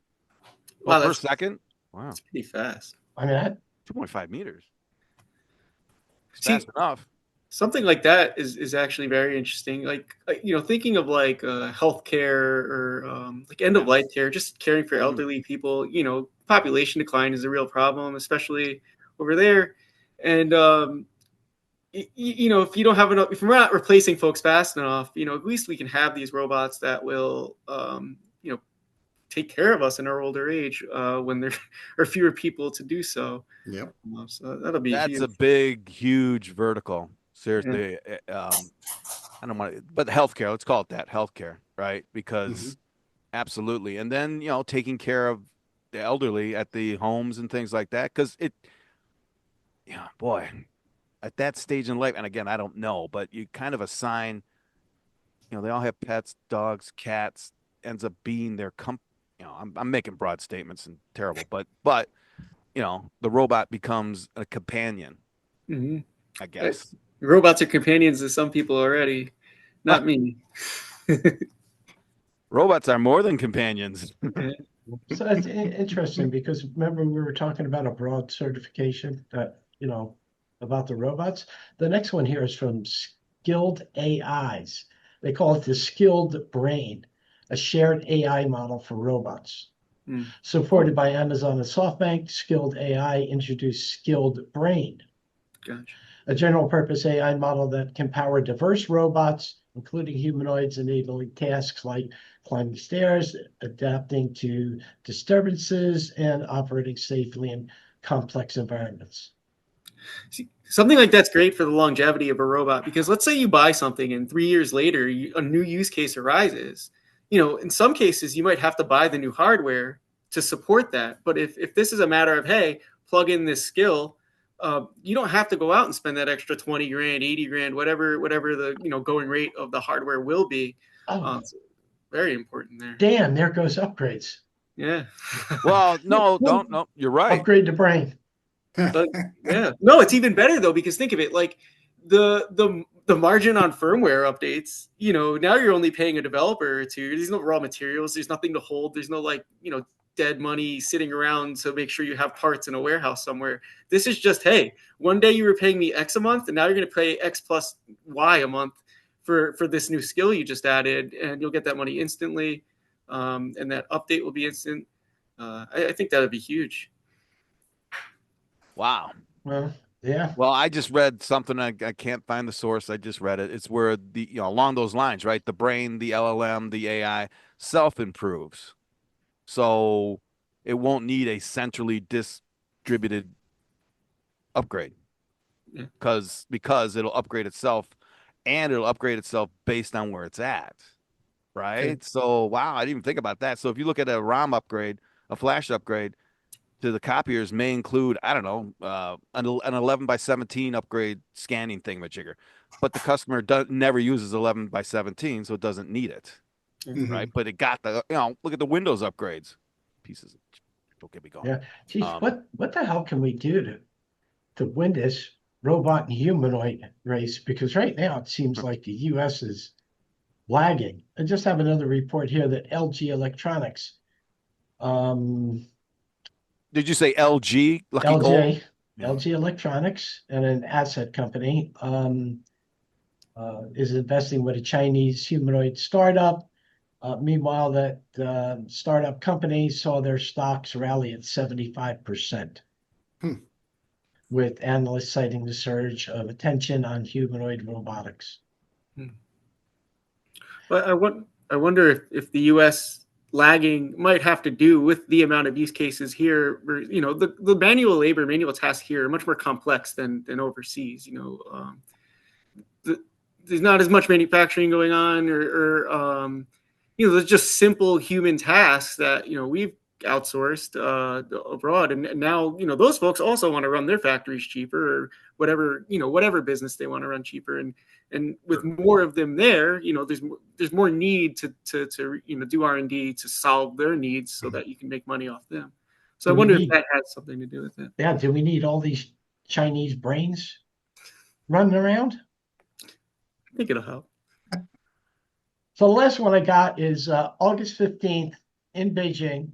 [SPEAKER 1] Well,
[SPEAKER 4] Wow,
[SPEAKER 1] per
[SPEAKER 4] that's
[SPEAKER 1] second. Wow,
[SPEAKER 4] pretty fast.
[SPEAKER 2] I mean, that,
[SPEAKER 1] 2.5 meters. It's fast
[SPEAKER 4] See,
[SPEAKER 1] enough.
[SPEAKER 4] something like that is actually very interesting. Thinking of like healthcare or like end of life care, just caring for elderly people. Population decline is a real problem, especially over there. And if you don't have enough, if we're not replacing folks fast enough, at least we can have these robots that will, take care of us in our older age when there are fewer people to do so.
[SPEAKER 3] Yep.
[SPEAKER 4] So that'll be
[SPEAKER 1] That's a
[SPEAKER 4] huge.
[SPEAKER 1] big, huge vertical.
[SPEAKER 4] Yeah.
[SPEAKER 1] Seriously, I don't want to, but healthcare. Let's call it that, healthcare, right?
[SPEAKER 3] Mhm.
[SPEAKER 1] Because absolutely, and then taking care of the elderly at the homes and things like that. Because yeah, boy, at that stage in life, and again, I don't know, but you kind of assign, they all have pets, dogs, cats, ends up being their I'm making broad statements and terrible, but the robot becomes a companion,
[SPEAKER 4] Mhm.
[SPEAKER 1] I guess.
[SPEAKER 4] Robots are companions to some people already, not me.
[SPEAKER 1] Robots are more than companions.
[SPEAKER 2] so it's interesting because remember we were talking about a broad certification that, about the robots. The next one here is from Skilled AIs. They call it the Skilled Brain, a shared AI model for robots.
[SPEAKER 4] Hmm.
[SPEAKER 2] Supported by Amazon and SoftBank, Skilled AI introduced Skilled Brain,
[SPEAKER 4] Gotcha.
[SPEAKER 2] a general purpose AI model that can power diverse robots, including humanoids, enabling tasks like climbing stairs, adapting to disturbances, and operating safely in complex environments.
[SPEAKER 4] See, something like that's great for the longevity of a robot because let's say you buy something and 3 years later a new use case arises. In some cases you might have to buy the new hardware to support that. But if this is a matter of, hey, plug in this skill, you don't have to go out and spend that extra 20 grand, 80 grand, whatever the going rate of the hardware will be.
[SPEAKER 2] Oh,
[SPEAKER 4] So very important there.
[SPEAKER 2] damn, there goes upgrades.
[SPEAKER 4] Yeah.
[SPEAKER 1] Well, no, don't, no, you're right.
[SPEAKER 2] Upgrade the brain.
[SPEAKER 4] But yeah, no, it's even better though because think of it like the margin on firmware updates. Now you're only paying a developer or two. There's no raw materials. There's nothing to hold. There's no dead money sitting around to make sure you have parts in a warehouse somewhere. This is just, hey, one day you were paying me X a month, and now you're going to pay X plus Y a month for this new skill you just added, and you'll get that money instantly, and that update will be instant. I think that would be huge.
[SPEAKER 1] Wow.
[SPEAKER 2] Well, yeah.
[SPEAKER 1] Well, I just read something. I can't find the source. I just read it. It's where along those lines, right? The brain, the LLM, the AI self improves. So it won't need a centrally distributed upgrade
[SPEAKER 4] Yeah.
[SPEAKER 1] because it'll upgrade itself and it'll upgrade itself based on where it's at. Right.
[SPEAKER 2] Okay.
[SPEAKER 1] So, wow, I didn't even think about that. So if you look at a ROM upgrade, a flash upgrade, to the copiers may include, I don't know, an 11 by 17 upgrade scanning thingamajigger, but the customer never uses 11 by 17, so it doesn't need it, right?
[SPEAKER 3] Mhm.
[SPEAKER 1] But it got look at the Windows upgrades. Pieces. Don't get me going.
[SPEAKER 2] Yeah. Geez,
[SPEAKER 1] Um,
[SPEAKER 2] what the hell can we do to win this robot and humanoid race? Because right now it seems like the US is lagging. I just have another report here that LG Electronics, um,
[SPEAKER 1] did you say LG? Lucky Gold?
[SPEAKER 2] LJ,
[SPEAKER 1] Yeah.
[SPEAKER 2] LG Electronics, and an asset company, is investing with a Chinese humanoid startup. Meanwhile, that startup company saw their stocks rally at 75%,
[SPEAKER 3] Hmm.
[SPEAKER 2] with analysts citing the surge of attention on humanoid robotics.
[SPEAKER 4] But I wonder if the U.S. lagging might have to do with the amount of use cases here. Where, the manual tasks here are much more complex than overseas. There's not as much manufacturing going on, or there's just simple human tasks that we've outsourced abroad, and now those folks also want to run their factories cheaper, or whatever business they want to run cheaper, and with more of them there, there's more need to do R&D to solve their needs so that you can make money off them. So I
[SPEAKER 2] Do we
[SPEAKER 4] wonder if
[SPEAKER 2] need,
[SPEAKER 4] that has something to do with it.
[SPEAKER 2] yeah, do we need all these Chinese brains running around?
[SPEAKER 4] I think it'll help.
[SPEAKER 2] So the last one I got is August 15th, in Beijing.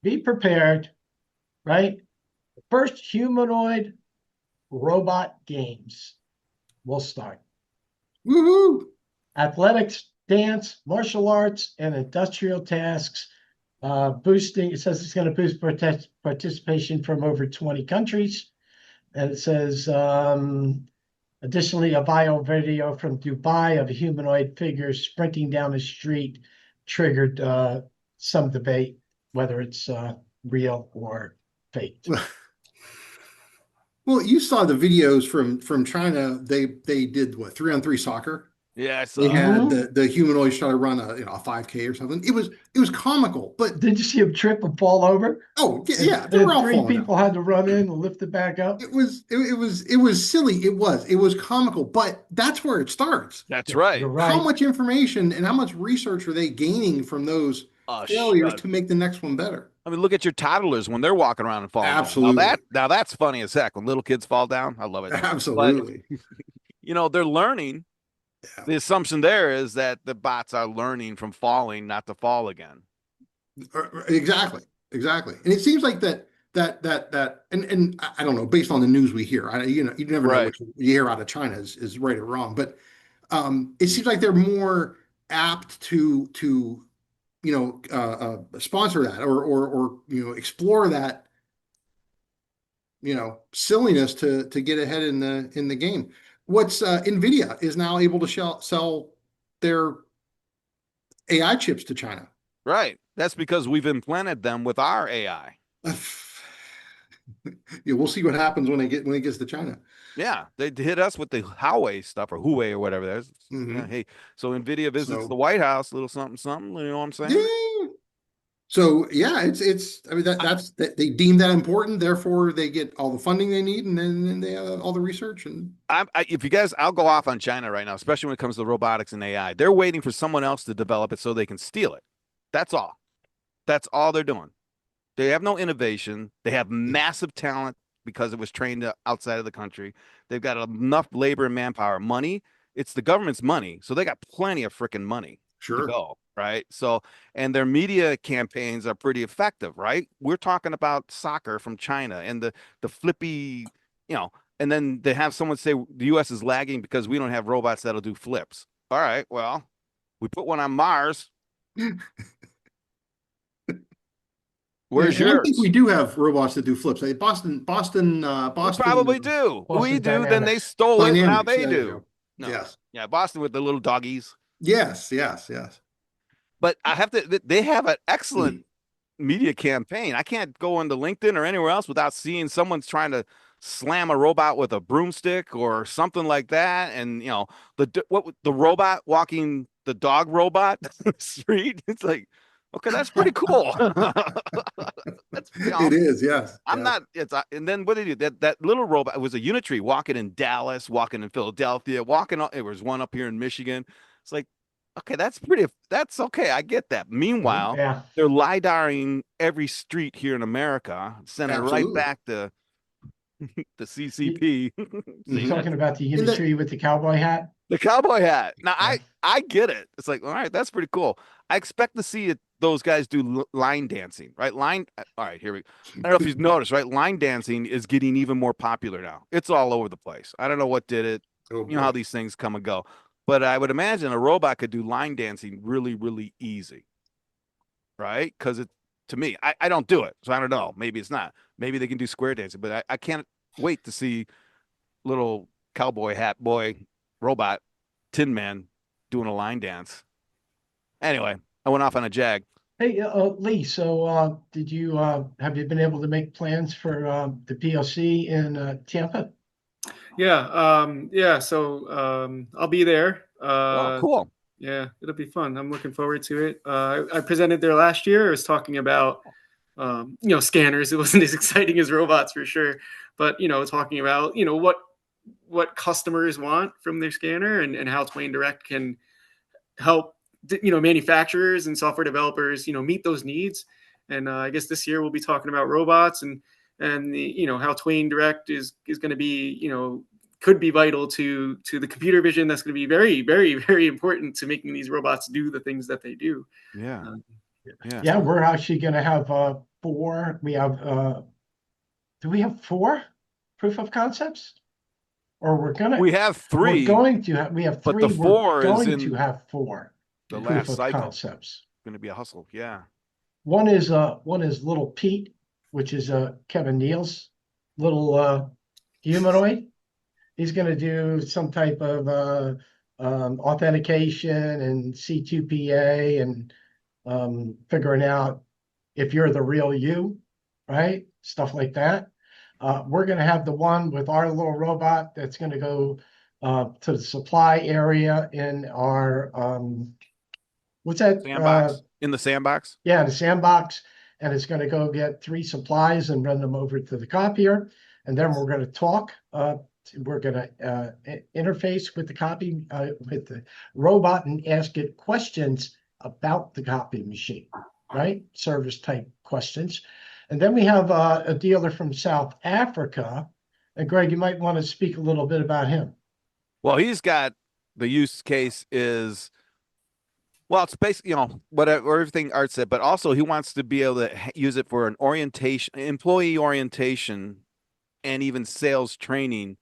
[SPEAKER 2] Be prepared, right? First humanoid robot games will start.
[SPEAKER 3] Woohoo!
[SPEAKER 2] Athletics, dance, martial arts, and industrial tasks. Boosting, it says it's going to boost participation from over 20 countries. And it says, additionally, a viral video from Dubai of a humanoid figure sprinting down the street triggered some debate whether it's real or faked.
[SPEAKER 3] Well, you saw the videos from China. They did what, 3-on-3 soccer.
[SPEAKER 1] Yeah, I
[SPEAKER 3] They
[SPEAKER 1] saw.
[SPEAKER 3] had the humanoids try to run a 5K or something. It was comical, but
[SPEAKER 2] Did you see him trip and fall over?
[SPEAKER 3] oh yeah,
[SPEAKER 2] And,
[SPEAKER 3] yeah, they were
[SPEAKER 2] and
[SPEAKER 3] all
[SPEAKER 2] three
[SPEAKER 3] falling down.
[SPEAKER 2] people had to run in and lift it back up.
[SPEAKER 3] It was silly. It was comical, but that's where it starts.
[SPEAKER 1] That's right.
[SPEAKER 2] You're
[SPEAKER 3] How
[SPEAKER 2] right.
[SPEAKER 3] much information and how much research are they gaining from those
[SPEAKER 1] Oh,
[SPEAKER 3] failures
[SPEAKER 1] shut.
[SPEAKER 3] to make the next one better?
[SPEAKER 1] I mean, look at your toddlers when they're walking around and falling down.
[SPEAKER 3] Absolutely.
[SPEAKER 1] Now that's funny as heck when little kids fall down. I love it. But
[SPEAKER 3] Absolutely.
[SPEAKER 1] they're learning.
[SPEAKER 3] Yeah.
[SPEAKER 1] The assumption there is that the bots are learning from falling not to fall again.
[SPEAKER 3] Exactly. And it seems like that, and I don't know, based on the news we hear, you never know
[SPEAKER 1] Right.
[SPEAKER 3] what you hear out of China is right or wrong, but it seems like they're more apt to sponsor that or explore that silliness to get ahead in the game. What's Nvidia is now able to sell their AI chips to China.
[SPEAKER 1] Right. That's because we've implanted them with our AI.
[SPEAKER 3] Yeah, we'll see what happens when it gets to China.
[SPEAKER 1] Yeah, they hit us with the Huawei stuff or Huawei or whatever. There's
[SPEAKER 3] Mhm.
[SPEAKER 1] hey, so Nvidia visits
[SPEAKER 3] So-
[SPEAKER 1] the White House, little something, something. You know what I'm saying?
[SPEAKER 3] Yeah. So yeah, it's. I mean that's they deem that important. Therefore, they get all the funding they need, and then they have all the research. And
[SPEAKER 1] If you guys, I'll go off on China right now, especially when it comes to robotics and AI. They're waiting for someone else to develop it so they can steal it. That's all. That's all they're doing. They have no innovation. They have massive talent because it was trained outside of the country. They've got enough labor and manpower. Money, it's the government's money. So they got plenty of freaking money to
[SPEAKER 3] sure,
[SPEAKER 1] go, right? So, and their media campaigns are pretty effective, right? We're talking about soccer from China and the flippy, and then they have someone say the US is lagging because we don't have robots that'll do flips. All right, well, we put one on Mars. Where's
[SPEAKER 3] and I think
[SPEAKER 1] yours?
[SPEAKER 3] we do have robots that do flips. Boston,
[SPEAKER 1] We probably do.
[SPEAKER 2] Boston
[SPEAKER 1] We do. Then they
[SPEAKER 2] Dynamics.
[SPEAKER 1] stole it. Now
[SPEAKER 3] Dynamics.
[SPEAKER 1] they
[SPEAKER 3] There you
[SPEAKER 1] do.
[SPEAKER 3] go.
[SPEAKER 1] No.
[SPEAKER 3] Yes.
[SPEAKER 1] Yeah, Boston with the little doggies.
[SPEAKER 3] Yes.
[SPEAKER 1] But I have to. They have an excellent media campaign. I can't go into LinkedIn or anywhere else without seeing someone's trying to slam a robot with a broomstick or something like that. And the robot walking the dog robot down the street. It's like, okay, that's pretty cool. That's
[SPEAKER 3] It is. Yes.
[SPEAKER 1] I'm
[SPEAKER 3] yes.
[SPEAKER 1] not. It's and then what did he do? That little robot, it was a Unitree walking in Dallas, walking in Philadelphia, it was one up here in Michigan. It's like, okay, that's okay. I get that. Meanwhile,
[SPEAKER 2] Yeah.
[SPEAKER 1] they're lidaring every street here in America, sending it right
[SPEAKER 3] Absolutely.
[SPEAKER 1] back to the CCP.
[SPEAKER 2] You're
[SPEAKER 1] See,
[SPEAKER 2] talking about the
[SPEAKER 3] And that-
[SPEAKER 2] Unitree with the cowboy hat?
[SPEAKER 1] the cowboy hat. Now
[SPEAKER 2] Yeah.
[SPEAKER 1] I get it. It's like, all right, that's pretty cool. I expect to see those guys do line dancing, right? All right, here we go. I don't know if you've noticed, right? Line dancing is getting even more popular now. It's all over the place. I don't know what did it.
[SPEAKER 3] Oh,
[SPEAKER 1] You know how
[SPEAKER 3] boy.
[SPEAKER 1] these things come and go. But I would imagine a robot could do line dancing really, really easy, right? Because to me, I don't do it, so I don't know. Maybe it's not. Maybe they can do square dancing, but I can't wait to see little cowboy hat boy robot Tin Man doing a line dance. Anyway, I went off on a jag.
[SPEAKER 2] Hey, Lee, so have you been able to make plans for the PLC in Tampa?
[SPEAKER 4] Yeah. So I'll be there.
[SPEAKER 1] Oh, cool.
[SPEAKER 4] Yeah, it'll be fun. I'm looking forward to it. I presented there last year. I was talking about, scanners. It wasn't as exciting as robots for sure, but talking about what customers want from their scanner and how Twain Direct can help manufacturers and software developers meet those needs. And I guess this year we'll be talking about robots and how Twain Direct is going to be could be vital to the computer vision that's going to be very, very, very important to making these robots do the things that they do.
[SPEAKER 1] Yeah. Yeah.
[SPEAKER 2] Yeah, we're actually going to have four. We have, do we have four proof of concepts? Or
[SPEAKER 1] We have
[SPEAKER 2] we're
[SPEAKER 1] three,
[SPEAKER 2] going to have, we have
[SPEAKER 1] but the
[SPEAKER 2] three, we're
[SPEAKER 1] four is
[SPEAKER 2] going to
[SPEAKER 1] in
[SPEAKER 2] have four
[SPEAKER 1] the
[SPEAKER 2] proof
[SPEAKER 1] last
[SPEAKER 2] of
[SPEAKER 1] cycle.
[SPEAKER 2] concepts.
[SPEAKER 1] Going to be a hustle. Yeah.
[SPEAKER 2] One is little Pete, which is Kevin Neal's little humanoid. He's going to do some type of authentication and C2PA and figuring out if you're the real you, right? Stuff like that. We're going to have the one with our little robot that's going to go to the supply area in our what's that?
[SPEAKER 1] Sandbox. In the sandbox.
[SPEAKER 2] Yeah, the sandbox, and it's going to go get three supplies and run them over to the copier, and then we're going to talk. We're going to interface with the with the robot and ask it questions about the copy machine, right? Service type questions, and then we have a dealer from South Africa, and Greg, you might want to speak a little bit about him.
[SPEAKER 1] Well, he's got the use case is well, it's basically, whatever everything Art said, but also he wants to be able to use it for an orientation, employee orientation, and even sales training.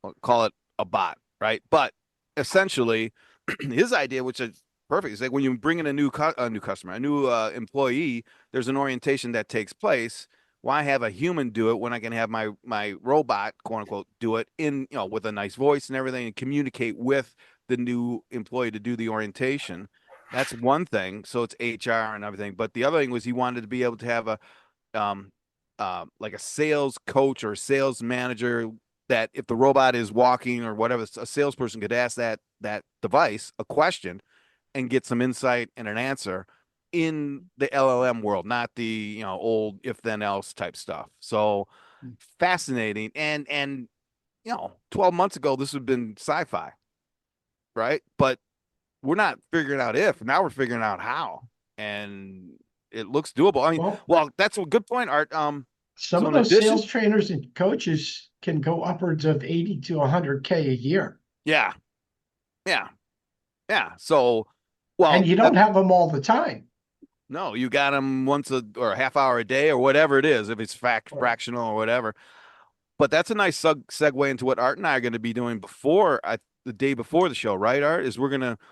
[SPEAKER 1] We'll call it a bot, right? But essentially, his idea, which is perfect, is like when you bring in a new customer, a new employee, there's an orientation that takes place. Why have a human do it when I can have my robot, quote unquote, do it in with a nice voice and everything, and communicate with the new employee to do the orientation. That's one thing. So it's HR and everything. But the other thing was he wanted to be able to have a um like a sales coach or sales manager that if the robot is walking or whatever, a salesperson could ask that device a question and get some insight and an answer in the LLM world, not the old if then else type stuff. So fascinating. And 12 months ago this would have been sci-fi, right? But we're not figuring out if, now we're figuring out how. And it looks doable. I mean, well, that's a good point, Art.
[SPEAKER 2] Some
[SPEAKER 1] So
[SPEAKER 2] of
[SPEAKER 1] in
[SPEAKER 2] those
[SPEAKER 1] addition,
[SPEAKER 2] sales trainers and coaches can go upwards of 80 to 100K a year.
[SPEAKER 1] yeah, yeah, yeah. So, well,
[SPEAKER 2] And you don't have them all the time.
[SPEAKER 1] no, you got them once or a half hour a day or whatever it is, if it's fractional or whatever. But that's a nice segue into what Art and I are going to be doing the day before the show, right, Art? Is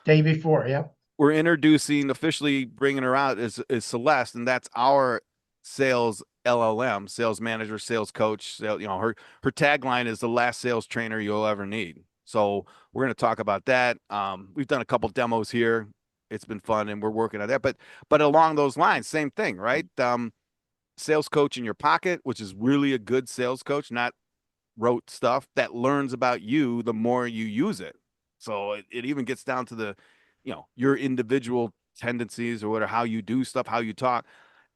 [SPEAKER 2] Day before, yeah.
[SPEAKER 1] we're introducing, officially bringing her out is Celeste, and that's our sales LLM, sales manager, sales coach. Her tagline is the last sales trainer you'll ever need. So we're going to talk about that. We've done a couple demos here. It's been fun, and we're working on that. But along those lines, same thing, right? Sales coach in your pocket, which is really a good sales coach, not rote stuff that learns about you the more you use it. So it even gets down to the, your individual tendencies or whatever, how you do stuff, how you talk.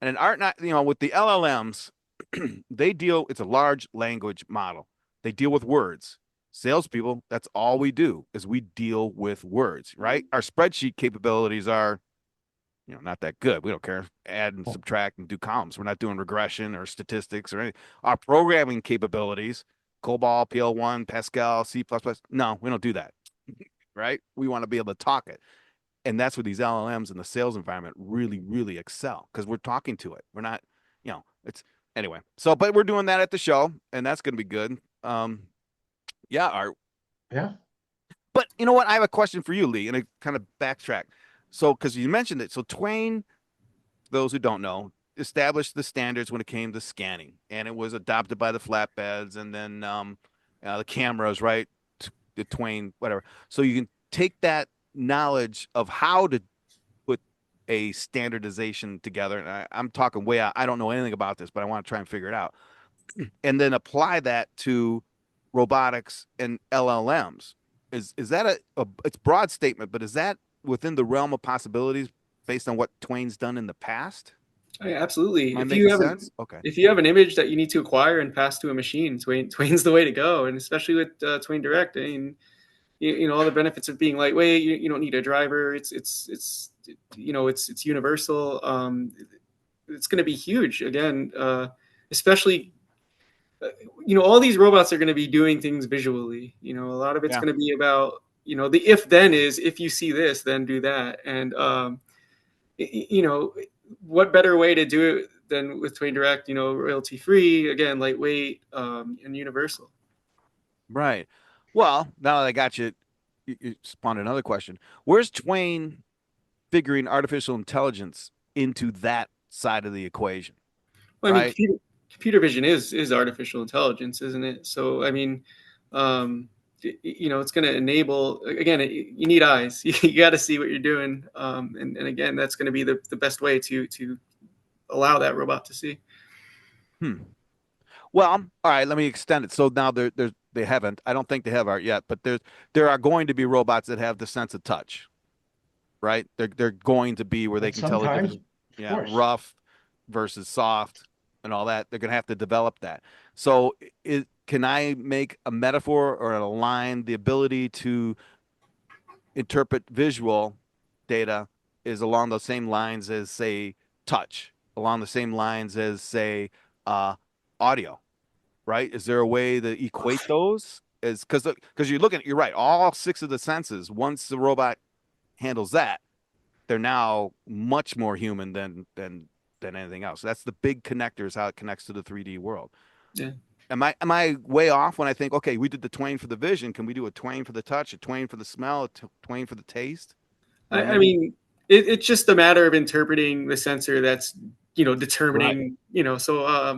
[SPEAKER 1] And an art, not, with the LLMs, it's a large language model. They deal with words. Salespeople, that's all we do is we deal with words, right? Our spreadsheet capabilities are, not that good. We don't care. Add and subtract and do columns. We're not doing regression or statistics or anything. Our programming capabilities, COBOL, PL1, Pascal, C++. No, we don't do that. Right? We want to be able to talk it. And that's where these LLMs in the sales environment really, really excel because we're talking to it. We're not, it's anyway. So, but we're doing that at the show, and that's going to be good. Yeah, Art.
[SPEAKER 2] Yeah.
[SPEAKER 1] But you know what? I have a question for you, Lee, and I kind of backtrack. So, because you mentioned it, so Twain, those who don't know, established the standards when it came to scanning, and it was adopted by the flatbeds, and then the cameras, right? The Twain, whatever. So you can take that knowledge of how to put a standardization together, and I'm talking way out. I don't know anything about this, but I want to try and figure it out, and then apply that to robotics and LLMs. Is that it's broad statement, but is that within the realm of possibilities based on what Twain's done in the past?
[SPEAKER 4] Oh, yeah, absolutely.
[SPEAKER 1] Am I making sense? Okay.
[SPEAKER 4] If you have an image that you need to acquire and pass to a machine, Twain's the way to go, and especially with Twain Direct. I mean, all the benefits of being lightweight. You don't need a driver. It's universal. It's going to be huge again, especially. All these robots are going to be doing things visually. A lot of it's going to be about the if then is if you see this then do that, and you know, what better way to do it than with Twain Direct? You know, royalty free, again, lightweight, and universal.
[SPEAKER 1] Right. Well, now that I got you, you spawned another question. Where's Twain figuring artificial intelligence into that side of the equation?
[SPEAKER 4] Well, I mean,
[SPEAKER 1] Right.
[SPEAKER 4] computer vision is artificial intelligence, isn't it? So, I mean, um, you know, it's going to enable. Again, you need eyes. You got to see what you're doing, and again, that's going to be the best way to allow that robot to see.
[SPEAKER 1] Hmm. Well, all right. Let me extend it. So now they haven't. I don't think they have art yet, but there are going to be robots that have the sense of touch. Right. They're going to be where they
[SPEAKER 2] But
[SPEAKER 1] can tell the
[SPEAKER 2] sometimes,
[SPEAKER 1] difference.
[SPEAKER 2] of
[SPEAKER 1] Yeah,
[SPEAKER 2] course,
[SPEAKER 1] rough versus soft and all that. They're going to have to develop that. So, can I make a metaphor or a line? The ability to interpret visual data is along the same lines as, say, touch, along the same lines as, say, uh, audio, right? Is there a way to equate those? Is because you're right, all six of the senses, once the robot handles that, they're now much more human than anything else. That's the big connector is how it connects to the 3D world.
[SPEAKER 4] Yeah.
[SPEAKER 1] Am I way off when I think, okay, we did the Twain for the vision. Can we do a Twain for the touch, a Twain for the smell, a Twain for the taste? Am I
[SPEAKER 4] I
[SPEAKER 1] missing?
[SPEAKER 4] mean, it's just a matter of interpreting the sensor that's, you know,
[SPEAKER 1] Right.
[SPEAKER 4] determining, you know. So I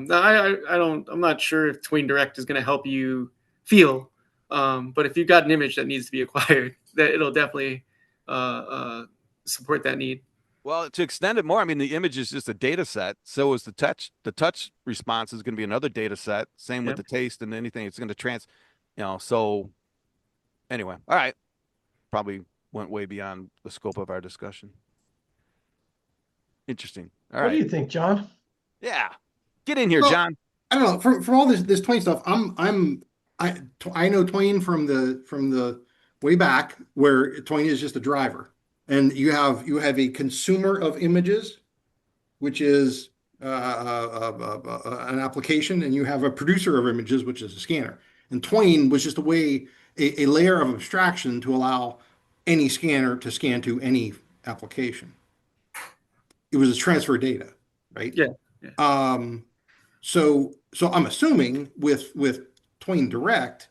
[SPEAKER 4] don't, I'm not sure if Twain Direct is going to help you feel, but if you've got an image that needs to be acquired, that it'll definitely uh, uh, support that need.
[SPEAKER 1] Well, to extend it more, I mean, the image is just a data set. So is the touch. The touch response is going to be another data set. Same with
[SPEAKER 4] Yeah.
[SPEAKER 1] the taste and anything. It's going to so anyway, all right. Probably went way beyond the scope of our discussion. Interesting. All
[SPEAKER 2] what do
[SPEAKER 1] right.
[SPEAKER 2] you think, John?
[SPEAKER 1] Yeah. Get in here,
[SPEAKER 3] Well,
[SPEAKER 1] John.
[SPEAKER 3] I don't know. From all this Twain stuff, I know Twain from the way back where Twain is just a driver, and you have a consumer of images, which is an application, and you have a producer of images, which is a scanner. And Twain was just a layer of abstraction to allow any scanner to scan to any application. It was a transfer of data, right?
[SPEAKER 4] Yeah. Yeah.
[SPEAKER 3] Um, so I'm assuming with Twain Direct,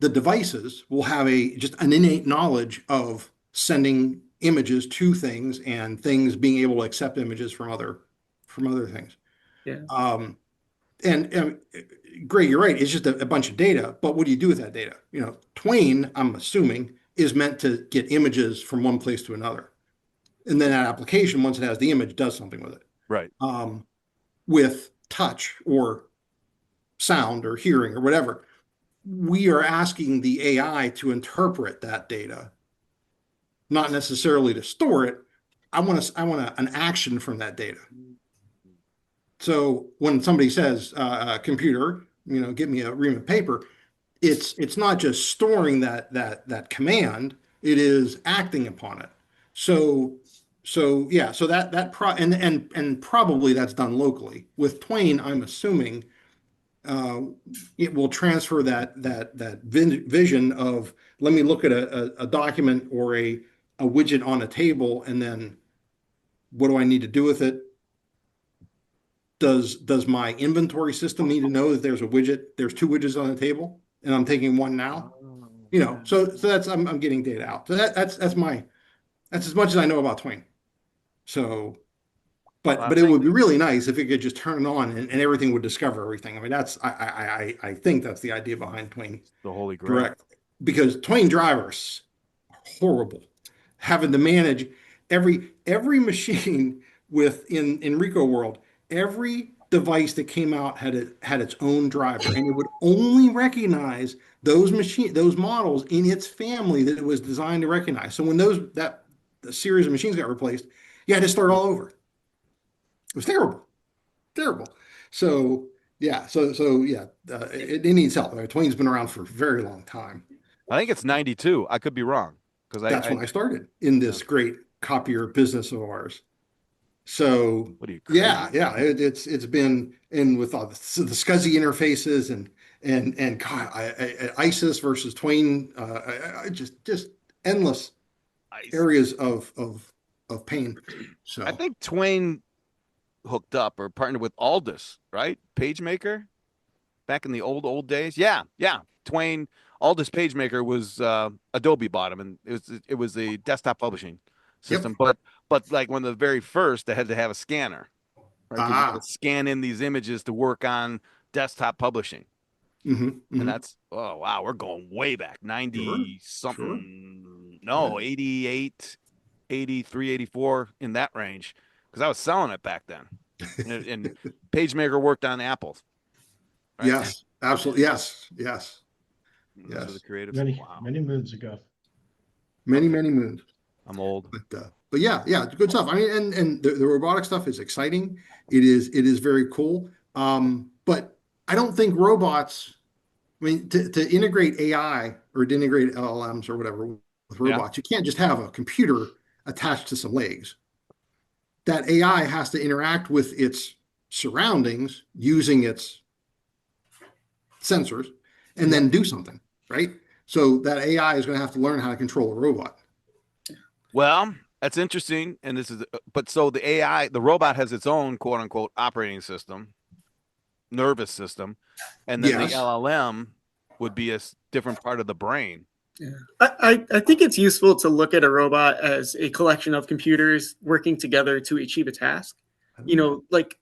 [SPEAKER 3] the devices will have just an innate knowledge of sending images to things and things being able to accept images from other things.
[SPEAKER 4] Yeah.
[SPEAKER 3] And Greg, you're right. It's just a bunch of data, but what do you do with that data? Twain, I'm assuming, is meant to get images from one place to another, and then that application, once it has the image, does something with it.
[SPEAKER 1] Right.
[SPEAKER 3] With touch or sound or hearing or whatever, we are asking the AI to interpret that data, not necessarily to store it. I want an action from that data. So when somebody says, computer, give me a ream of paper, it's not just storing that command, it is acting upon it. So yeah, so and probably that's done locally. With Twain, I'm assuming uh, it will transfer that vision of, let me look at a document or a widget on a table, and then what do I need to do with it? Does my inventory system need to know that there's two widgets on the table, and I'm taking one now?
[SPEAKER 1] Oh,
[SPEAKER 3] So that's I'm getting data out. So that's as much as I know about Twain. So, but
[SPEAKER 1] well,
[SPEAKER 3] but it would be really nice if it could just turn on, and everything would discover everything. I mean, I think that's the idea behind Twain
[SPEAKER 1] the Holy Grail.
[SPEAKER 3] Direct, because Twain drivers are horrible, having to manage every machine within Rico world. Every device that came out had its own driver, and it would only recognize those models in its family that it was designed to recognize. So when the series of machines got replaced, you had to start all over. It was terrible, terrible. So yeah, so yeah, it needs help. Twain's been around for a very long time.
[SPEAKER 1] I think it's 92. I could be wrong because
[SPEAKER 3] That's when I started in
[SPEAKER 1] yeah.
[SPEAKER 3] this great copier business of ours. So
[SPEAKER 1] What are you
[SPEAKER 3] yeah,
[SPEAKER 1] crazy?
[SPEAKER 3] yeah, it's been in with all the SCSI interfaces and God, ISIS versus Twain, just endless
[SPEAKER 1] I
[SPEAKER 3] areas of of pain. So
[SPEAKER 1] I think Twain hooked up or partnered with Aldus, right? PageMaker back in the old days. Yeah, yeah. Twain Aldus PageMaker was Adobe bought him, and it was a desktop publishing
[SPEAKER 3] yep.
[SPEAKER 1] system. But like one of the very first, they had to have a scanner, right? Because you got
[SPEAKER 3] Ah.
[SPEAKER 1] to scan in these images to work on desktop publishing.
[SPEAKER 3] Mm-hmm,
[SPEAKER 1] And
[SPEAKER 3] mm-hmm.
[SPEAKER 1] that's, oh wow, we're going way back.
[SPEAKER 3] Sure.
[SPEAKER 1] 90
[SPEAKER 3] Sure.
[SPEAKER 1] something.
[SPEAKER 3] Yeah.
[SPEAKER 1] No, 88, 83, 84 in that range. Because I was selling it back then. And PageMaker worked on Apple, right?
[SPEAKER 3] Yes. Absolutely. Yes. Yes.
[SPEAKER 1] Those are the
[SPEAKER 3] Yes.
[SPEAKER 1] creatives.
[SPEAKER 2] Many,
[SPEAKER 1] Wow.
[SPEAKER 2] many moons ago.
[SPEAKER 3] Many,
[SPEAKER 1] Okay.
[SPEAKER 3] many moons.
[SPEAKER 1] I'm old.
[SPEAKER 3] But yeah, yeah, good stuff. I mean, and the robotic stuff is exciting. It is very cool. But I don't think robots, I mean, to integrate AI or to integrate LLMs or whatever with
[SPEAKER 1] Yeah.
[SPEAKER 3] robots, you can't just have a computer attached to some legs. That AI has to interact with its surroundings using its sensors and
[SPEAKER 2] Yep.
[SPEAKER 3] then do something, right? So that AI is going to have to learn how to control a robot.
[SPEAKER 1] Well, that's interesting. And this is, but so the AI, the robot has its own quote unquote operating system, nervous system, and then the
[SPEAKER 3] Yes.
[SPEAKER 1] LLM would be a different part of the brain.
[SPEAKER 4] Yeah. I think it's useful to look at a robot as a collection of computers working together to achieve a task. You know, like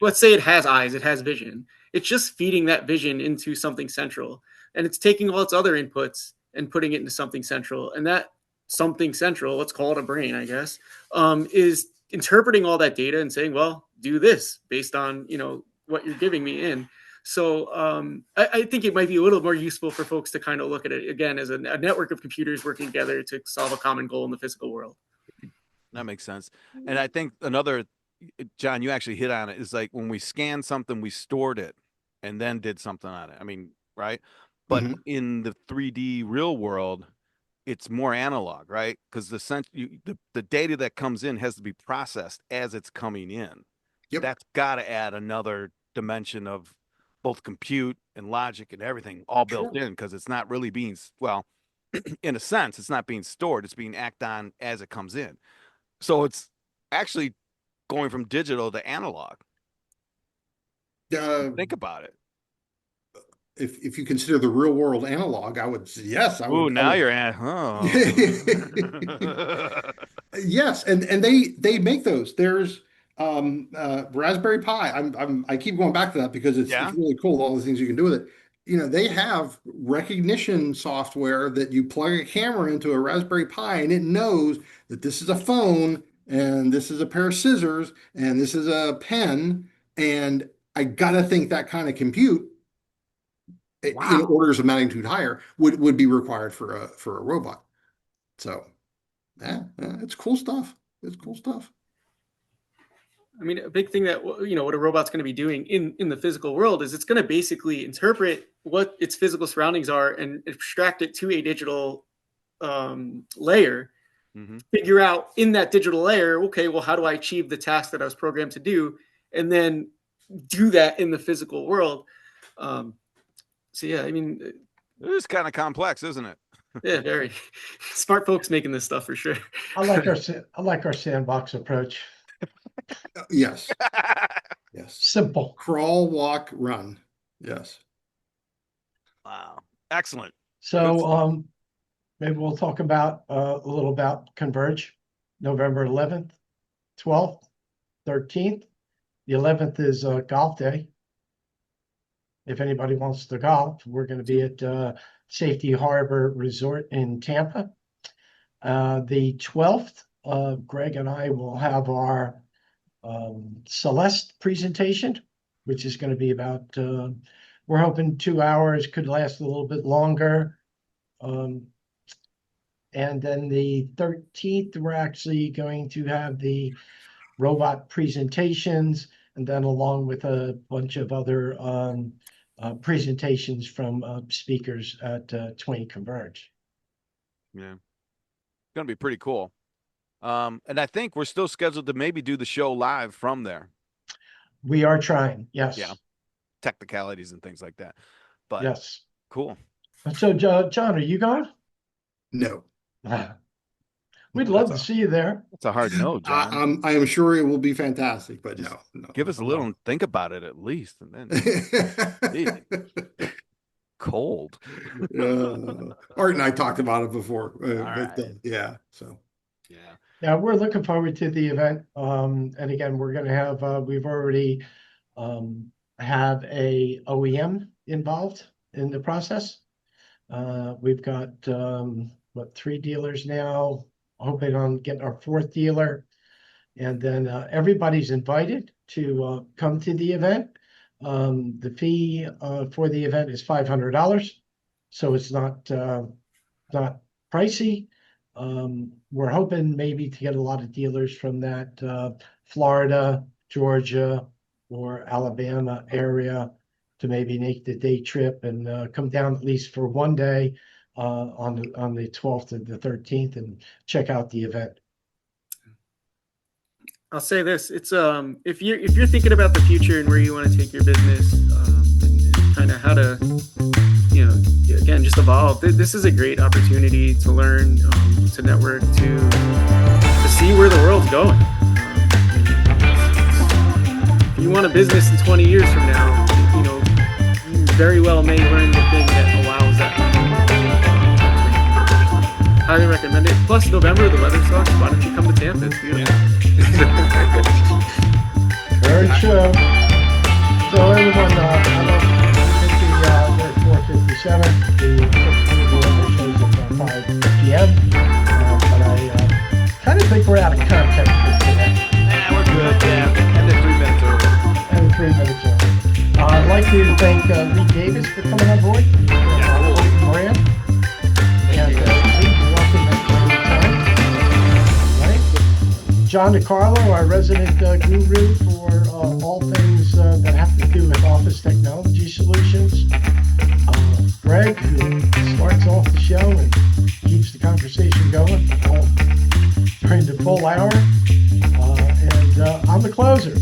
[SPEAKER 4] let's say it has eyes, it has vision. It's just feeding that vision into something central, and it's taking all its other inputs and putting it into something central. And that something central, let's call it a brain, I guess, is interpreting all that data and saying, well, do this based on what you're giving me in. So I think it might be a little more useful for folks to kind of look at it again as a network of computers working together to solve a common goal in the physical world.
[SPEAKER 1] That makes sense. And I think another, John, you actually hit on it, is like when we scanned something, we stored it and then did something on it. I mean, right? But
[SPEAKER 3] Mm-hmm.
[SPEAKER 1] in the 3D real world, it's more analog, right? Because the data that comes in has to be processed as it's coming in.
[SPEAKER 3] Yep.
[SPEAKER 1] That's got to add another dimension of both compute and logic and everything all built
[SPEAKER 3] Sure.
[SPEAKER 1] in, because it's not really being, well, in a sense, it's not being stored. It's being acted on as it comes in. So it's actually going from digital to analog. Think about it.
[SPEAKER 3] If you consider the real world analog, I would say yes. I
[SPEAKER 1] Ooh,
[SPEAKER 3] would. I
[SPEAKER 1] now
[SPEAKER 3] would.
[SPEAKER 1] you're at, oh.
[SPEAKER 3] Yes, and they make those. There's Raspberry Pi. I keep going back to that because it's
[SPEAKER 1] Yeah.
[SPEAKER 3] really cool, all the things you can do with it. They have recognition software that you plug a camera into a Raspberry Pi and it knows that this is a phone and this is a pair of scissors and this is a pen. And I gotta think that kind of compute in
[SPEAKER 1] Wow.
[SPEAKER 3] orders of magnitude higher would be required for a robot. So yeah, it's cool stuff. It's cool stuff.
[SPEAKER 4] I mean, a big thing that what a robot's going to be doing in the physical world is it's going to basically interpret what its physical surroundings are and abstract it to a digital layer.
[SPEAKER 1] Mm-hmm.
[SPEAKER 4] Figure out in that digital layer, okay, well, how do I achieve the task that I was programmed to do, and then do that in the physical world. So yeah, I mean,
[SPEAKER 1] It is kind of complex, isn't it?
[SPEAKER 4] yeah, very smart folks making this stuff for sure.
[SPEAKER 2] I like our sandbox approach.
[SPEAKER 3] Yes. Yes.
[SPEAKER 2] Simple.
[SPEAKER 3] Crawl, walk, run. Yes.
[SPEAKER 1] Wow. Excellent.
[SPEAKER 2] So maybe we'll talk about a little about Converge, November 11th, 12th, 13th. The 11th is golf day. If anybody wants to golf, we're going to be at Safety Harbor Resort in Tampa. The 12th, Greg and I will have our Celeste presentation, which is going to be about, we're hoping 2 hours, could last a little bit longer. And then the 13th, we're actually going to have the robot presentations, and then along with a bunch of other presentations from speakers at Twain Converge.
[SPEAKER 1] Yeah. It's going to be pretty cool. And I think we're still scheduled to maybe do the show live from there.
[SPEAKER 2] We are trying, yes.
[SPEAKER 1] Yeah. Technicalities and things like that. But
[SPEAKER 2] yes.
[SPEAKER 1] Cool.
[SPEAKER 2] So, John, are you going?
[SPEAKER 3] No.
[SPEAKER 2] We'd love to see you there.
[SPEAKER 1] That's a hard no, John.
[SPEAKER 3] I am sure it will be fantastic, but no,
[SPEAKER 1] Give us a little and think about it at least, and then cold.
[SPEAKER 3] Art and I talked about it before.
[SPEAKER 1] Right.
[SPEAKER 3] So.
[SPEAKER 2] Yeah, we're looking forward to the event. And again, we're going to have, we've already have a OEM involved in the process. We've got, 3 dealers now, hoping on getting our 4th dealer. And then everybody's invited to come to the event. The fee for the event is $500. So it's not pricey. We're hoping maybe to get a lot of dealers from that Florida, Georgia, or Alabama area to maybe make the day trip and come down at least for one day on the 12th and the 13th and check out the event.
[SPEAKER 4] I'll say this: it's if you're thinking about the future and where you want to take your business, and kind of how to, again, just evolve. This is a great opportunity to learn, to network, to see where the world's going. If you want a business in 20 years from now, you very well may learn the thing that allows that. Highly recommend it. Plus, November, the weather sucks. Why don't you come to Tampa? It's beautiful.
[SPEAKER 2] Very true. So everyone, we're at 4:57. The shows at 5 p.m. But I kind of think we're out of content for today.
[SPEAKER 1] We're good. Yeah, and then 3 minutes over.
[SPEAKER 2] And 3 minutes over. I'd like to thank Lee Davis for coming on board. Brand. And Lee, welcome anytime. Right. John DiCarlo, our resident guru for all things that have to do with office technology solutions. Greg, who starts off the show and keeps the conversation going during the full hour. And I'm the closer.